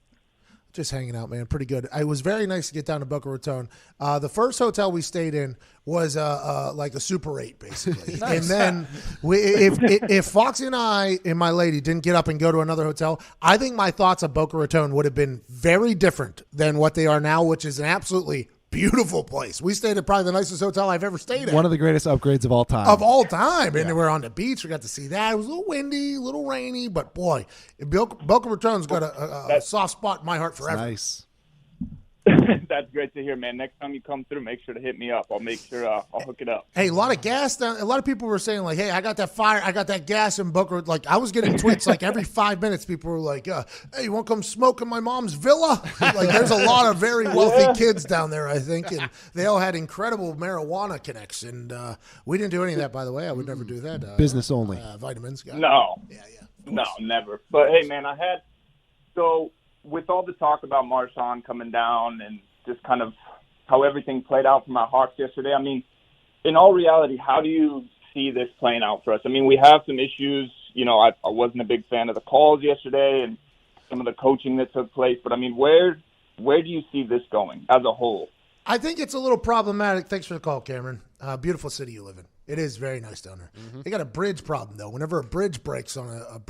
Just hanging out, man. Pretty good. It was very nice to get down to Boca Raton. The first hotel we stayed in was like a Super 8, basically. Nice. And then if Foxy and I and my lady didn't get up and go to another hotel, I think my thoughts of Boca Raton would have been very different than what they are now, which is an absolutely beautiful place. We stayed at probably the nicest hotel I've ever stayed at. One of the greatest upgrades of all time. And we're on the beach. We got to see that. It was a little windy, a little rainy, but boy, Boca Raton's got a soft spot in my heart forever. Nice. That's great to hear, man. Next time you come through, make sure to hit me up. I'll make sure I'll hook it up. Hey, a lot of gas down. A lot of people were saying like, "Hey, I got that fire. I got that gas in Boca." Like I was getting tweets like every 5 minutes. People were like, "Hey, you want to come smoke in my mom's villa?" Like there's a lot of very wealthy kids down there, I think, and they all had incredible marijuana connects. And we didn't do any of that, by the way. I would never do that. Business only. Vitamins. No. No, never. But hey, man, with all the talk about Marshawn coming down and just kind of how everything played out for my Hawks yesterday, I mean, in all reality, how do you see this playing out for us? I mean, we have some issues. I wasn't a big fan of the calls yesterday and some of the coaching that took place. But, I mean, where do you see this going as a whole? I think it's a little problematic. Thanks for the call, Cameron. Beautiful city you live in. It is very nice down there. They got a bridge problem though. Whenever a bridge breaks on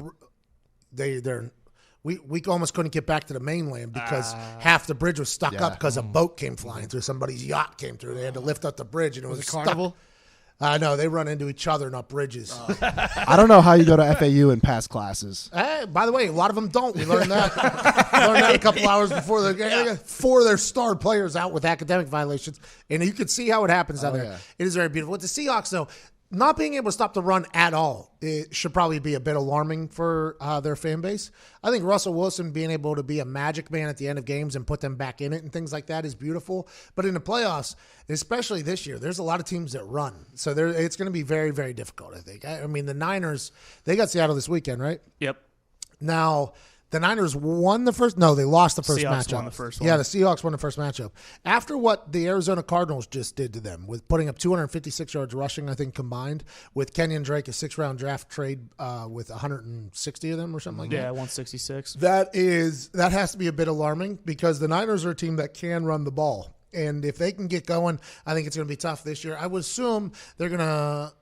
we almost couldn't get back to the mainland because half the bridge was stuck up because a boat came flying through. Somebody's yacht came through. They had to lift up the bridge, and it was it stuck. Carnival? No, they run into each other, not bridges. I don't know how you go to FAU and pass classes. By the way, a lot of them don't. We learned that. Learned that a couple hours before the game. They got 4 of their star players out with academic violations, and you can see how it happens down there. yeah. It is very beautiful. With the Seahawks, though, not being able to stop the run at all, it should probably be a bit alarming for their fan base. I think Russell Wilson being able to be a magic man at the end of games and put them back in it and things like that is beautiful. But in the playoffs, especially this year, there's a lot of teams that run. So it's going to be very, very difficult, I think. I mean, the Niners, they got Seattle this weekend, right? Yep. Now, the Niners won the first. No, they lost the first Seahawks matchup. won the first one. Yeah, the Seahawks won the first matchup. After what the Arizona Cardinals just did to them, with putting up 256 yards rushing, I think combined, with Kenyon Drake, a 6-round draft trade with 160 of them or something like that. Yeah, 166. That has to be a bit alarming because the Niners are a team that can run the ball, and if they can get going, I think it's going to be tough this year. I would assume they're going to.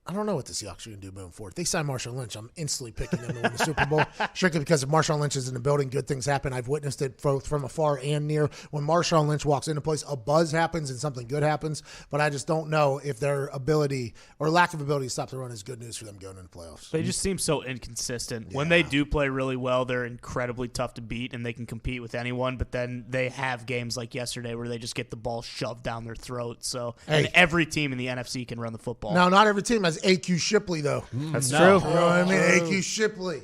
I don't know what the Seahawks are going to do moving forward. If they sign Marshawn Lynch, I'm instantly picking them to win the Super Bowl. Strictly because if Marshawn Lynch is in the building, good things happen. I've witnessed it both from afar and near. When Marshawn Lynch walks into place, a buzz happens and something good happens. But I just don't know if their ability or lack of ability to stop the run is good news for them going into the playoffs. They just seem so inconsistent. When they do play really well, they're incredibly tough to beat, and they can compete with anyone. But then they have games like yesterday where they just get the ball shoved down their throat. So and every team in the NFC can run the football. Now, not every team has A.Q. Shipley, though. That's true. You know what I mean? A.Q. Shipley,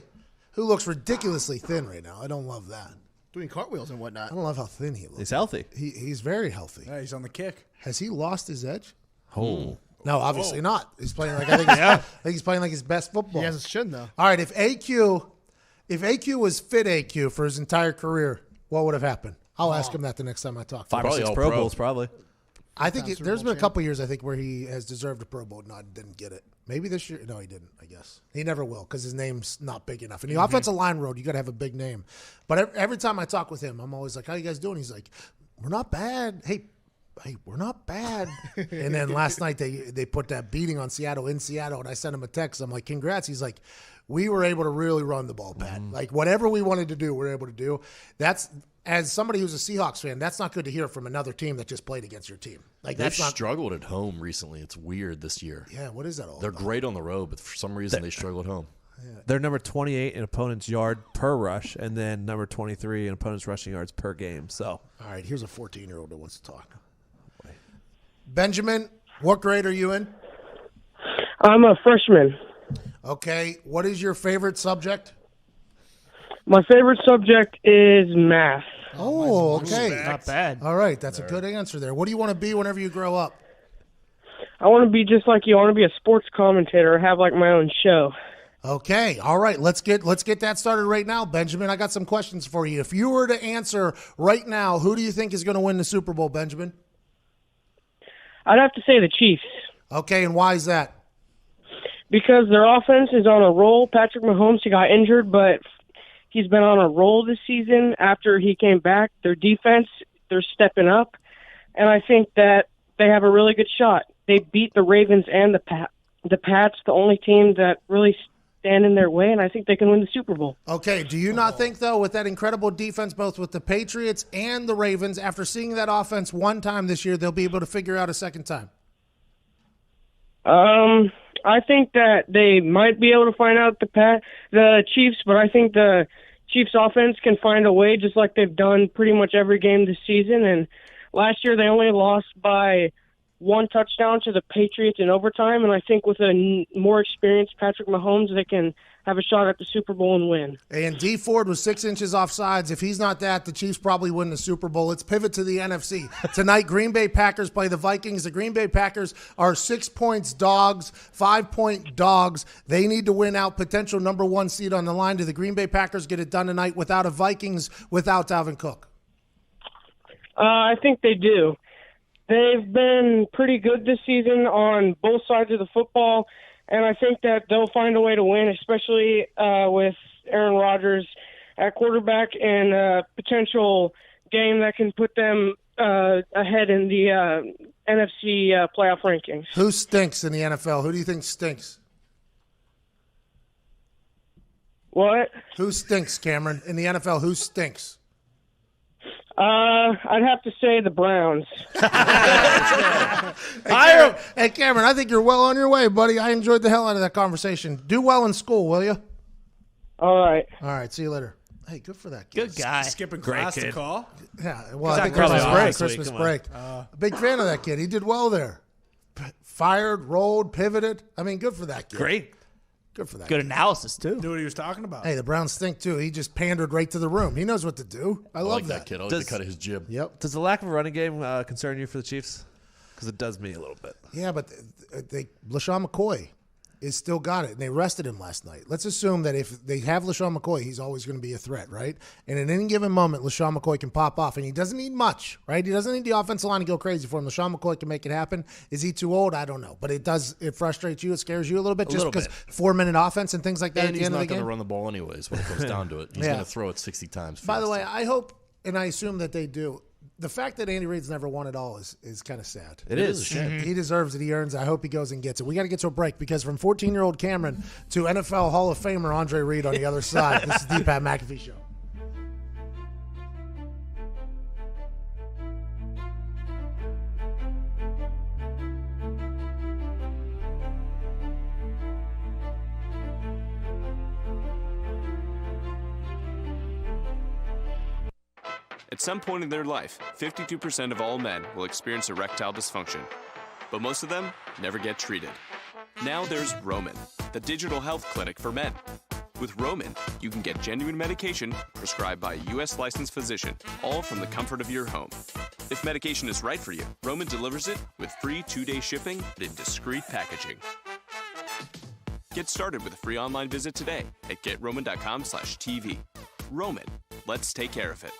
who looks ridiculously thin right now. I don't love that. Doing cartwheels and whatnot. I don't love how thin he looks. He's healthy. He's very healthy. Yeah, he's on the kick. Has he lost his edge? Oh. No, obviously not. He's playing like I think he's playing like his best football. He has his chin, though. All right, if AQ was fit AQ for his entire career, what would have happened? I'll ask him that the next time I talk to him. 5 or 6 Pro Bowls, probably. I think there's been a couple years, I think, where he has deserved a Pro Bowl and didn't get it. Maybe this year. No, he didn't, I guess. He never will because his name's not big enough. In the offensive line road, you got to have a big name. But every time I talk with him, I'm always like, how you guys doing? He's like, we're not bad. Hey, we're not bad. And then last night they put that beating on Seattle in Seattle, and I sent him a text. I'm like, congrats. He's like, we were able to really run the ball, Pat. Like, whatever we wanted to do, we were able to do. That's – as somebody who's a Seahawks fan, that's not good to hear from another team that just played against your team. Like They've that's not struggled at home recently. It's weird this year. Yeah, what is that all They're about? great on the road, but for some reason they struggle at home. They're number 28 in opponent's yard per rush, and then number 23 in opponent's rushing yards per game. So, all right, here's a 14-year-old that wants to talk. Benjamin, what grade are you in? I'm a freshman. Okay, what is your favorite subject? My favorite subject is math. Oh, okay. Not bad. All right, that's a good answer there. What do you want to be whenever you grow up? I want to be just like you. I want to be a sports commentator or have like my own show. Okay, all right. Let's get that started right now, Benjamin. I got some questions for you. If you were to answer right now, who do you think is going to win the Super Bowl, Benjamin? I'd have to say the Chiefs. Okay, and why is that? Because their offense is on a roll. Patrick Mahomes, he got injured, but he's been on a roll this season. After he came back, their defense, they're stepping up, and I think that they have a really good shot. They beat the Ravens and the Pats, the only team that really stand in their way, and I think they can win the Super Bowl. Okay, do you not think, though, with that incredible defense, both with the Patriots and the Ravens, after seeing that offense one time this year, they'll be able to figure out a second time? I think that they might be able to find out the Chiefs, but I think the Chiefs offense can find a way, just like they've done pretty much every game this season. And last year they only lost by 1 touchdown to the Patriots in overtime, and I think with a more experienced Patrick Mahomes, they can have a shot at the Super Bowl and win. And D Ford was 6 inches off sides. If he's not that, the Chiefs probably win the Super Bowl. Let's pivot to the NFC. Tonight, Green Bay Packers play the Vikings. The Green Bay Packers are 6 points dogs, 5-point dogs. They need to win out, potential number 1 seed on the line. Do the Green Bay Packers get it done tonight without a Vikings, without Dalvin Cook? I think they do. They've been pretty good this season on both sides of the football, and I think that they'll find a way to win, especially with Aaron Rodgers at quarterback in a potential game that can put them ahead in the NFC playoff rankings. Who stinks in the NFL? Who do you think stinks? What? Who stinks, Cameron? In the NFL, who stinks? I'd have to say the Browns. Hey, Cameron, I think you're well on your way, buddy. I enjoyed the hell out of that conversation. Do well in school, will you? All right. All right, see you later. Hey, good for that kid. Good guy. Skipping Great class to kid. call. Yeah, well, I think probably Christmas off break. this week. Christmas Come on. break. Big fan of that kid. He did well there. Fired, rolled, pivoted. I mean, good for that kid. Great. Good for that Good kid. analysis, too. Knew what he was talking about. Hey, the Browns stink, too. He just pandered right to the room. He knows what to do. I love like that kid. I like Does- the cut of his jib. Yep. Does the lack of a running game concern you for the Chiefs? Because it does me a little bit. Yeah, but LaShawn McCoy is still got it, and they rested him last night. Let's assume that if they have LaShawn McCoy, he's always going to be a threat, right? And at any given moment, LaShawn McCoy can pop off, and he doesn't need much, right? He doesn't need the offensive line to go crazy for him. LaShawn McCoy can make it happen. Is he too old? I don't know. But it frustrates you, it scares you a little bit, just because 4-minute offense and things like that And at the he's end of not the going game. to run the ball anyways when it comes down to it. He's Yeah. going to throw it 60 times. By the fast. way, I hope, and I assume that they do, the fact that Andy Reid's never won it all is kind of sad. It is a shame. He deserves it. He earns it. I hope he goes and gets it. We got to get to a break because from 14-year-old Cameron to NFL Hall of Famer Andre Reed on the other side, this is the Pat McAfee Show. At some point in their life, 52% of all men will experience erectile dysfunction, but most of them never get treated. Now there's Roman, the digital health clinic for men. With Roman, you can get genuine medication prescribed by a U.S. licensed physician, all from the comfort of your home. If medication is right for you, Roman delivers it with free 2-day shipping and in discreet packaging. Get started with a free online visit today at GetRoman.com/TV. Roman, let's take care of it.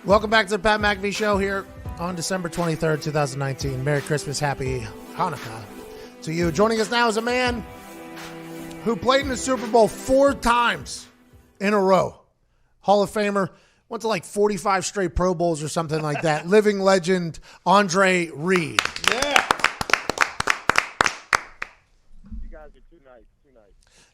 Welcome back to the Pat McAfee Show here on December 23rd, 2019. Merry Christmas, Happy Hanukkah to you. Joining us now is a man who played in the Super Bowl 4 times in a row. Hall of Famer, went to like 45 straight Pro Bowls or something like that. Living legend, Andre Reed. Yeah.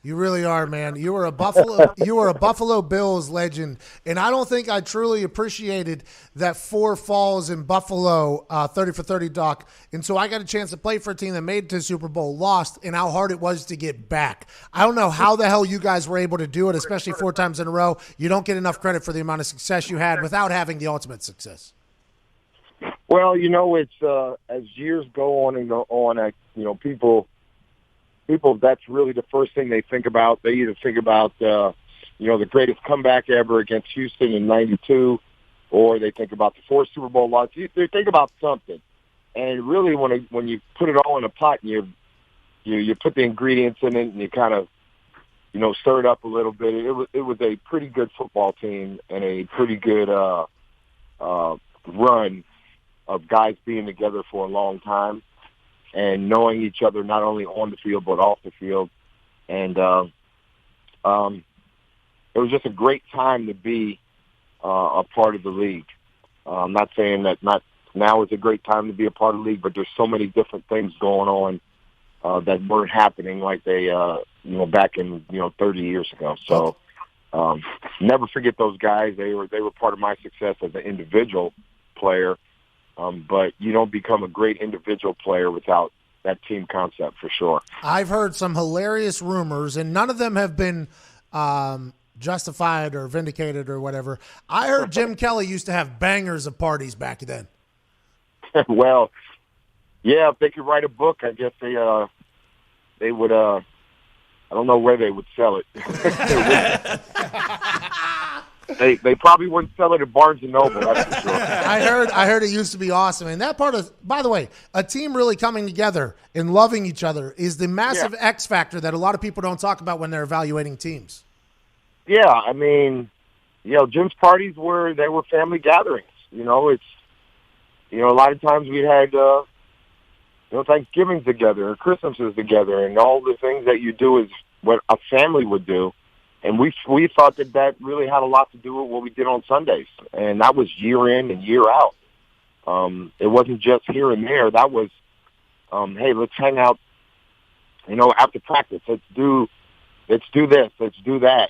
You really are, man. You were a Buffalo Bills legend, and I don't think I truly appreciated that 4 falls in Buffalo 30 for 30 doc. And so I got a chance to play for a team that made it to the Super Bowl, lost, and how hard it was to get back. I don't know how the hell you guys were able to do it, especially 4 times in a row. You don't get enough credit for the amount of success you had without having the ultimate success. Well, it's as years go on and go on, people, that's really the first thing they think about. They either think about, the greatest comeback ever against Houston in '92, or they think about the 4 Super Bowl losses. They think about something. And really, when you put it all in a pot and you put the ingredients in it and you kind of, stir it up a little bit, it was a pretty good football team and a pretty good run of guys being together for a long time and knowing each other not only on the field but off the field. And it was just a great time to be a part of the league. I'm not saying that not now is a great time to be a part of the league, but there's so many different things going on that weren't happening like they, back in 30 years ago. So never forget those guys. They were part of my success as an individual player. But you don't become a great individual player without that team concept, for sure. I've heard some hilarious rumors, and none of them have been justified or vindicated or whatever. I heard Jim Kelly used to have bangers of parties back then. Well, yeah, if they could write a book, I guess they would. I don't know where they would sell it. They probably wouldn't sell it at Barnes & Noble, that's for sure. I heard it used to be awesome. And that part of, by the way, a team really coming together and loving each other is the massive X factor that a lot of people don't talk about when they're evaluating teams. Yeah, I mean, Jim's parties were family gatherings. It's, a lot of times we had, Thanksgivings together or Christmases together, and all the things that you do is what a family would do. And we thought that really had a lot to do with what we did on Sundays, and that was year in and year out. It wasn't just here and there. That was, hey, let's hang out, after practice. Let's do this. Let's do that.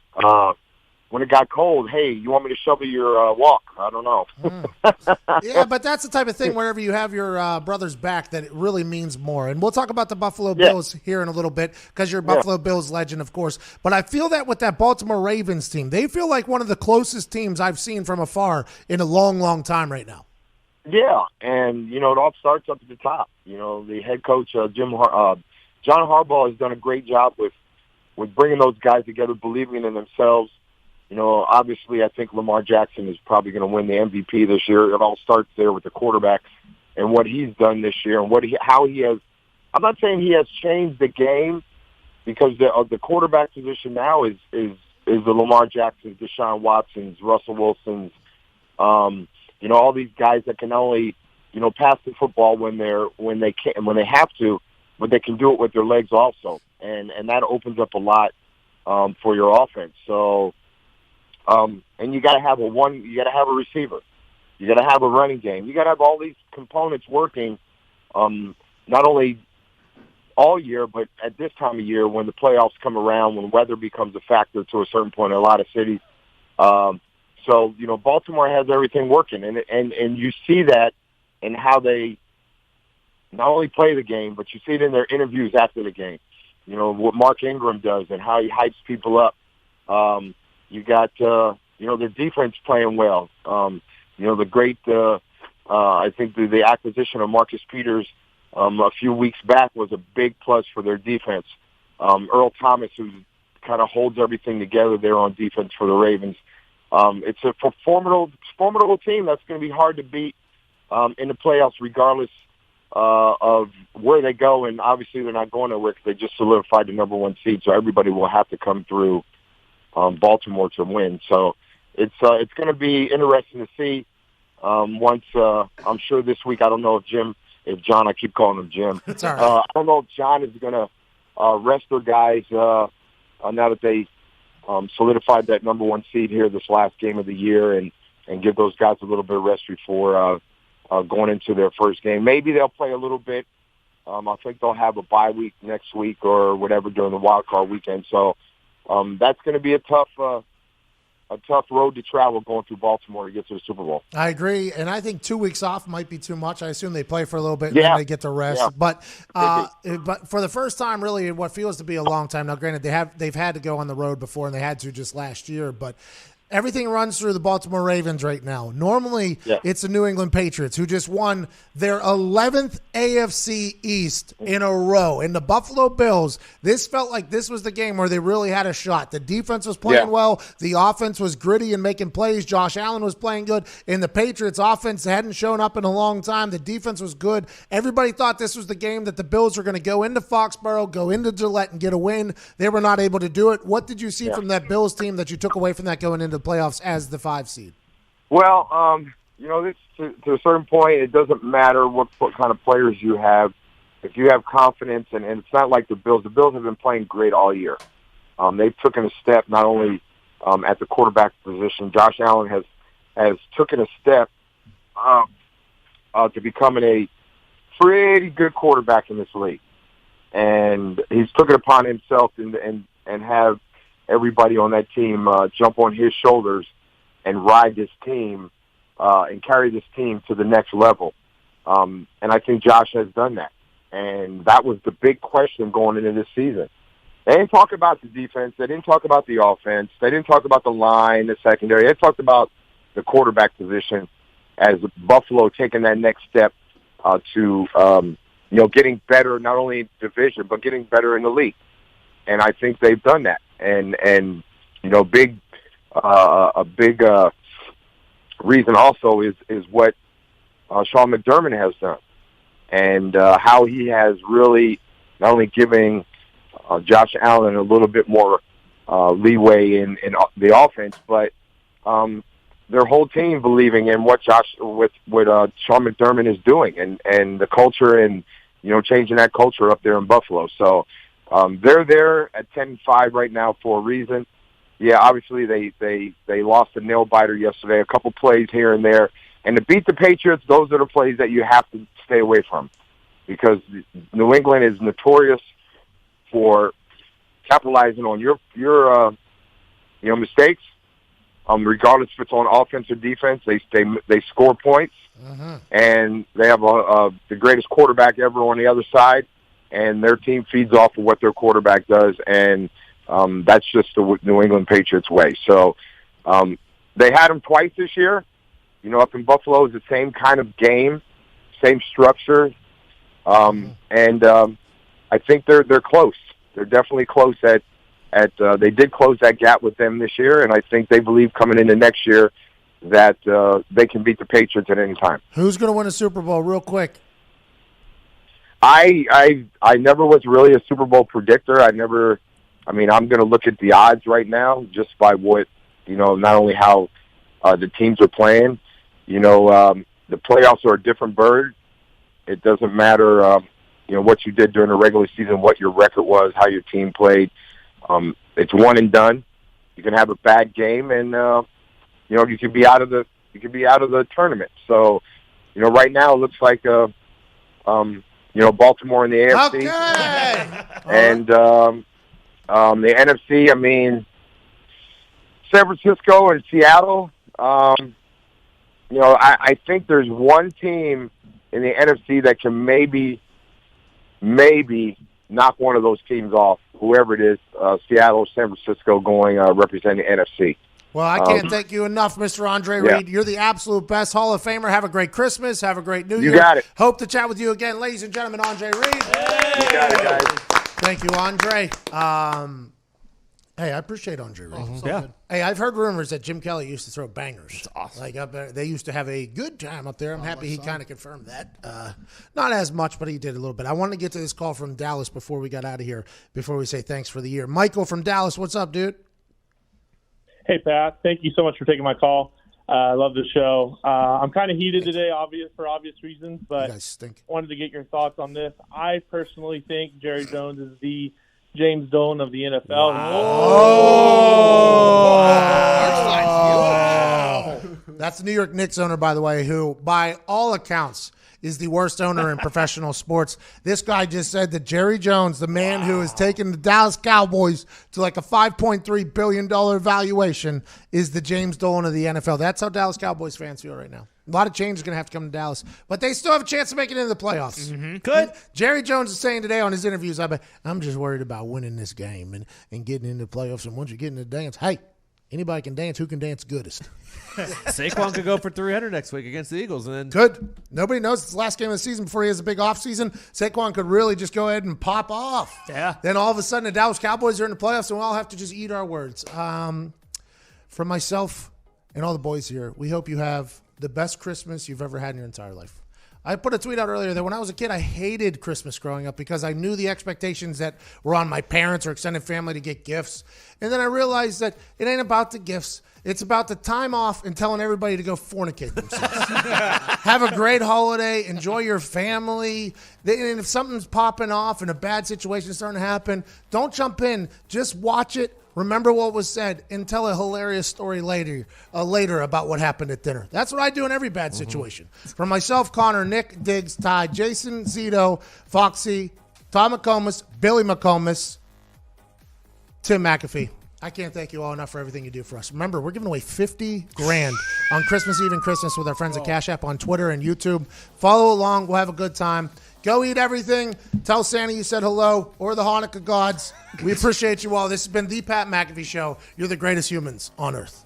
When it got cold, hey, you want me to shovel your walk? I don't know. Yeah, but that's the type of thing wherever you have your brother's back that it really means more. And we'll talk about the Buffalo Bills here in a little bit because you're a Buffalo Bills legend, of course. But I feel that with that Baltimore Ravens team, they feel like one of the closest teams I've seen from afar in a long, long time right now. Yeah, and, it all starts up at the top. The head coach, John Harbaugh, has done a great job with bringing those guys together, believing in themselves. Obviously, I think Lamar Jackson is probably going to win the MVP this year. It all starts there with the quarterback and what he's done this year and how he has. I'm not saying he has changed the game because the quarterback position now is the Lamar Jacksons, Deshaun Watsons, Russell Wilsons. All these guys that can only pass the football when they have to, but they can do it with their legs also, and that opens up a lot for your offense. So. And you got to have you got to have a receiver. You got to have a running game. You got to have all these components working, not only all year, but at this time of year when the playoffs come around, when weather becomes a factor to a certain point in a lot of cities. So, Baltimore has everything working, and you see that in how they not only play the game, but you see it in their interviews after the game. What Mark Ingram does and how he hypes people up. You got, their defense playing well. The great, I think the acquisition of Marcus Peters a few weeks back was a big plus for their defense. Earl Thomas, who kind of holds everything together there on defense for the Ravens. It's a formidable team that's going to be hard to beat in the playoffs regardless of where they go. And obviously they're not going nowhere because they just solidified the number 1 seed, so everybody will have to come through Baltimore to win. So it's going to be interesting to see. Once I'm sure this week, I don't know if John, I keep calling him Jim. It's all right. I don't know if John is going to rest their guys now that they solidified that number one seed here this last game of the year and give those guys a little bit of rest before going into their first game. Maybe they'll play a little bit. I think they'll have a bye week next week or whatever during the wild card weekend. So that's going to be a tough road to travel going through Baltimore to get to the Super Bowl. I agree, and I think 2 weeks off might be too much. I assume they play for a little bit and Yeah. then they get to rest. Yeah. But for the first time, really, in what feels to be a long time now. Granted, they've had to go on the road before, and they had to just last year, but. Everything runs through the Baltimore Ravens right now. Normally, it's the New England Patriots who just won their 11th AFC East in a row. And the Buffalo Bills, this felt like this was the game where they really had a shot. The defense was playing well. The offense was gritty and making plays. Josh Allen was playing good. And the Patriots offense hadn't shown up in a long time. The defense was good. Everybody thought this was the game that the Bills were going to go into Foxborough, go into Gillette, and get a win. They were not able to do it. What did you see from that Bills team that you took away from that going into the playoffs as the 5 seed? Well, this, to a certain point, it doesn't matter what kind of players you have. If you have confidence, and it's not like the Bills. The Bills have been playing great all year. They've taken a step not only at the quarterback position. Josh Allen has taken a step to becoming a pretty good quarterback in this league, and he's took it upon himself and have everybody on that team jump on his shoulders and ride this team and carry this team to the next level. And I think Josh has done that. And that was the big question going into this season. They didn't talk about the defense. They didn't talk about the offense. They didn't talk about the line, the secondary. They talked about the quarterback position as Buffalo taking that next step to getting better, not only in division, but getting better in the league. And I think they've done that. And a big reason also is what Sean McDermott has done, and how he has really not only giving Josh Allen a little bit more leeway in the offense, but their whole team believing in what Sean McDermott is doing, and the culture, and changing that culture up there in Buffalo. So. They're there at 10-5 right now for a reason. Yeah, obviously they lost a nail biter yesterday, a couple plays here and there. And to beat the Patriots, those are the plays that you have to stay away from, because New England is notorious for capitalizing on your mistakes. Regardless if it's on offense or defense, they score points, and they have the greatest quarterback ever on the other side. And their team feeds off of what their quarterback does, and that's just the New England Patriots way. So they had them twice this year. Up in Buffalo, it's the same kind of game, same structure, and I think they're close. They're definitely close at they did close that gap with them this year, and I think they believe coming into next year that they can beat the Patriots at any time. Who's going to win a Super Bowl real quick? I never was really a Super Bowl predictor. I'm going to look at the odds right now just by what, not only how the teams are playing. The playoffs are a different bird. It doesn't matter, what you did during the regular season, what your record was, how your team played. It's one and done. You can have a bad game, and you can be out of the tournament. So, right now it looks like Baltimore in the AFC. Okay. And the NFC, San Francisco and Seattle. I think there's one team in the NFC that can maybe knock one of those teams off, whoever it is, Seattle or San Francisco going representing the NFC. Well, I can't thank you enough, Mr. Andre Reed. You're the absolute best Hall of Famer. Have a great Christmas. Have a great New Year. You got it. Hope to chat with you again. Ladies and gentlemen, Andre Reed. You got it, guys. Thank you, Andre. Hey, I appreciate Andre Reed. Yeah. Hey, I've heard rumors that Jim Kelly used to throw bangers. That's awesome. Like up there, they used to have a good time up there. I'm happy he kind of confirmed that. Not as much, but he did a little bit. I wanted to get to this call from Dallas before we got out of here, before we say thanks for the year. Michael from Dallas, what's up, dude? Hey, Pat. Thank you so much for taking my call. I love the show. I'm kind of heated today, for obvious reasons, but You guys stink. wanted to get your thoughts on this. I personally think Jerry Jones is the James Dolan of the NFL. Wow. That's the New York Knicks owner, by the way, who, by all accounts, is the worst owner in professional sports. This guy just said that Jerry Jones, the man who has taken the Dallas Cowboys to like a $5.3 billion valuation, is the James Dolan of the NFL. That's how Dallas Cowboys fans feel right now. A lot of change is going to have to come to Dallas, but they still have a chance to make it into the playoffs. Good. Jerry Jones is saying today on his interviews, I'm just worried about winning this game and getting into the playoffs. And once you get into the dance, hey, anybody can dance. Who can dance goodest? Saquon could go for 300 next week against the Eagles. And then Good. Nobody knows it's the last game of the season before he has a big offseason. Saquon could really just go ahead and pop off. Yeah. Then all of a sudden the Dallas Cowboys are in the playoffs, and we all have to just eat our words. From myself and all the boys here, we hope you have the best Christmas you've ever had in your entire life. I put a tweet out earlier that when I was a kid, I hated Christmas growing up because I knew the expectations that were on my parents or extended family to get gifts. And then I realized that it ain't about the gifts. It's about the time off and telling everybody to go fornicate themselves. Have a great holiday. Enjoy your family. And if something's popping off and a bad situation is starting to happen, don't jump in. Just watch it. Remember what was said and tell a hilarious story later about what happened at dinner. That's what I do in every bad situation. From myself, Connor, Nick, Diggs, Ty, Jason, Zito, Foxy, Tom McComas, Billy McComas, Tim McAfee. I can't thank you all enough for everything you do for us. Remember, we're giving away $50,000 on Christmas Eve and Christmas with our friends at Cash App on Twitter and YouTube. Follow along. We'll have a good time. Go eat everything. Tell Santa you said hello or the Hanukkah gods. We appreciate you all. This has been the Pat McAfee Show. You're the greatest humans on earth.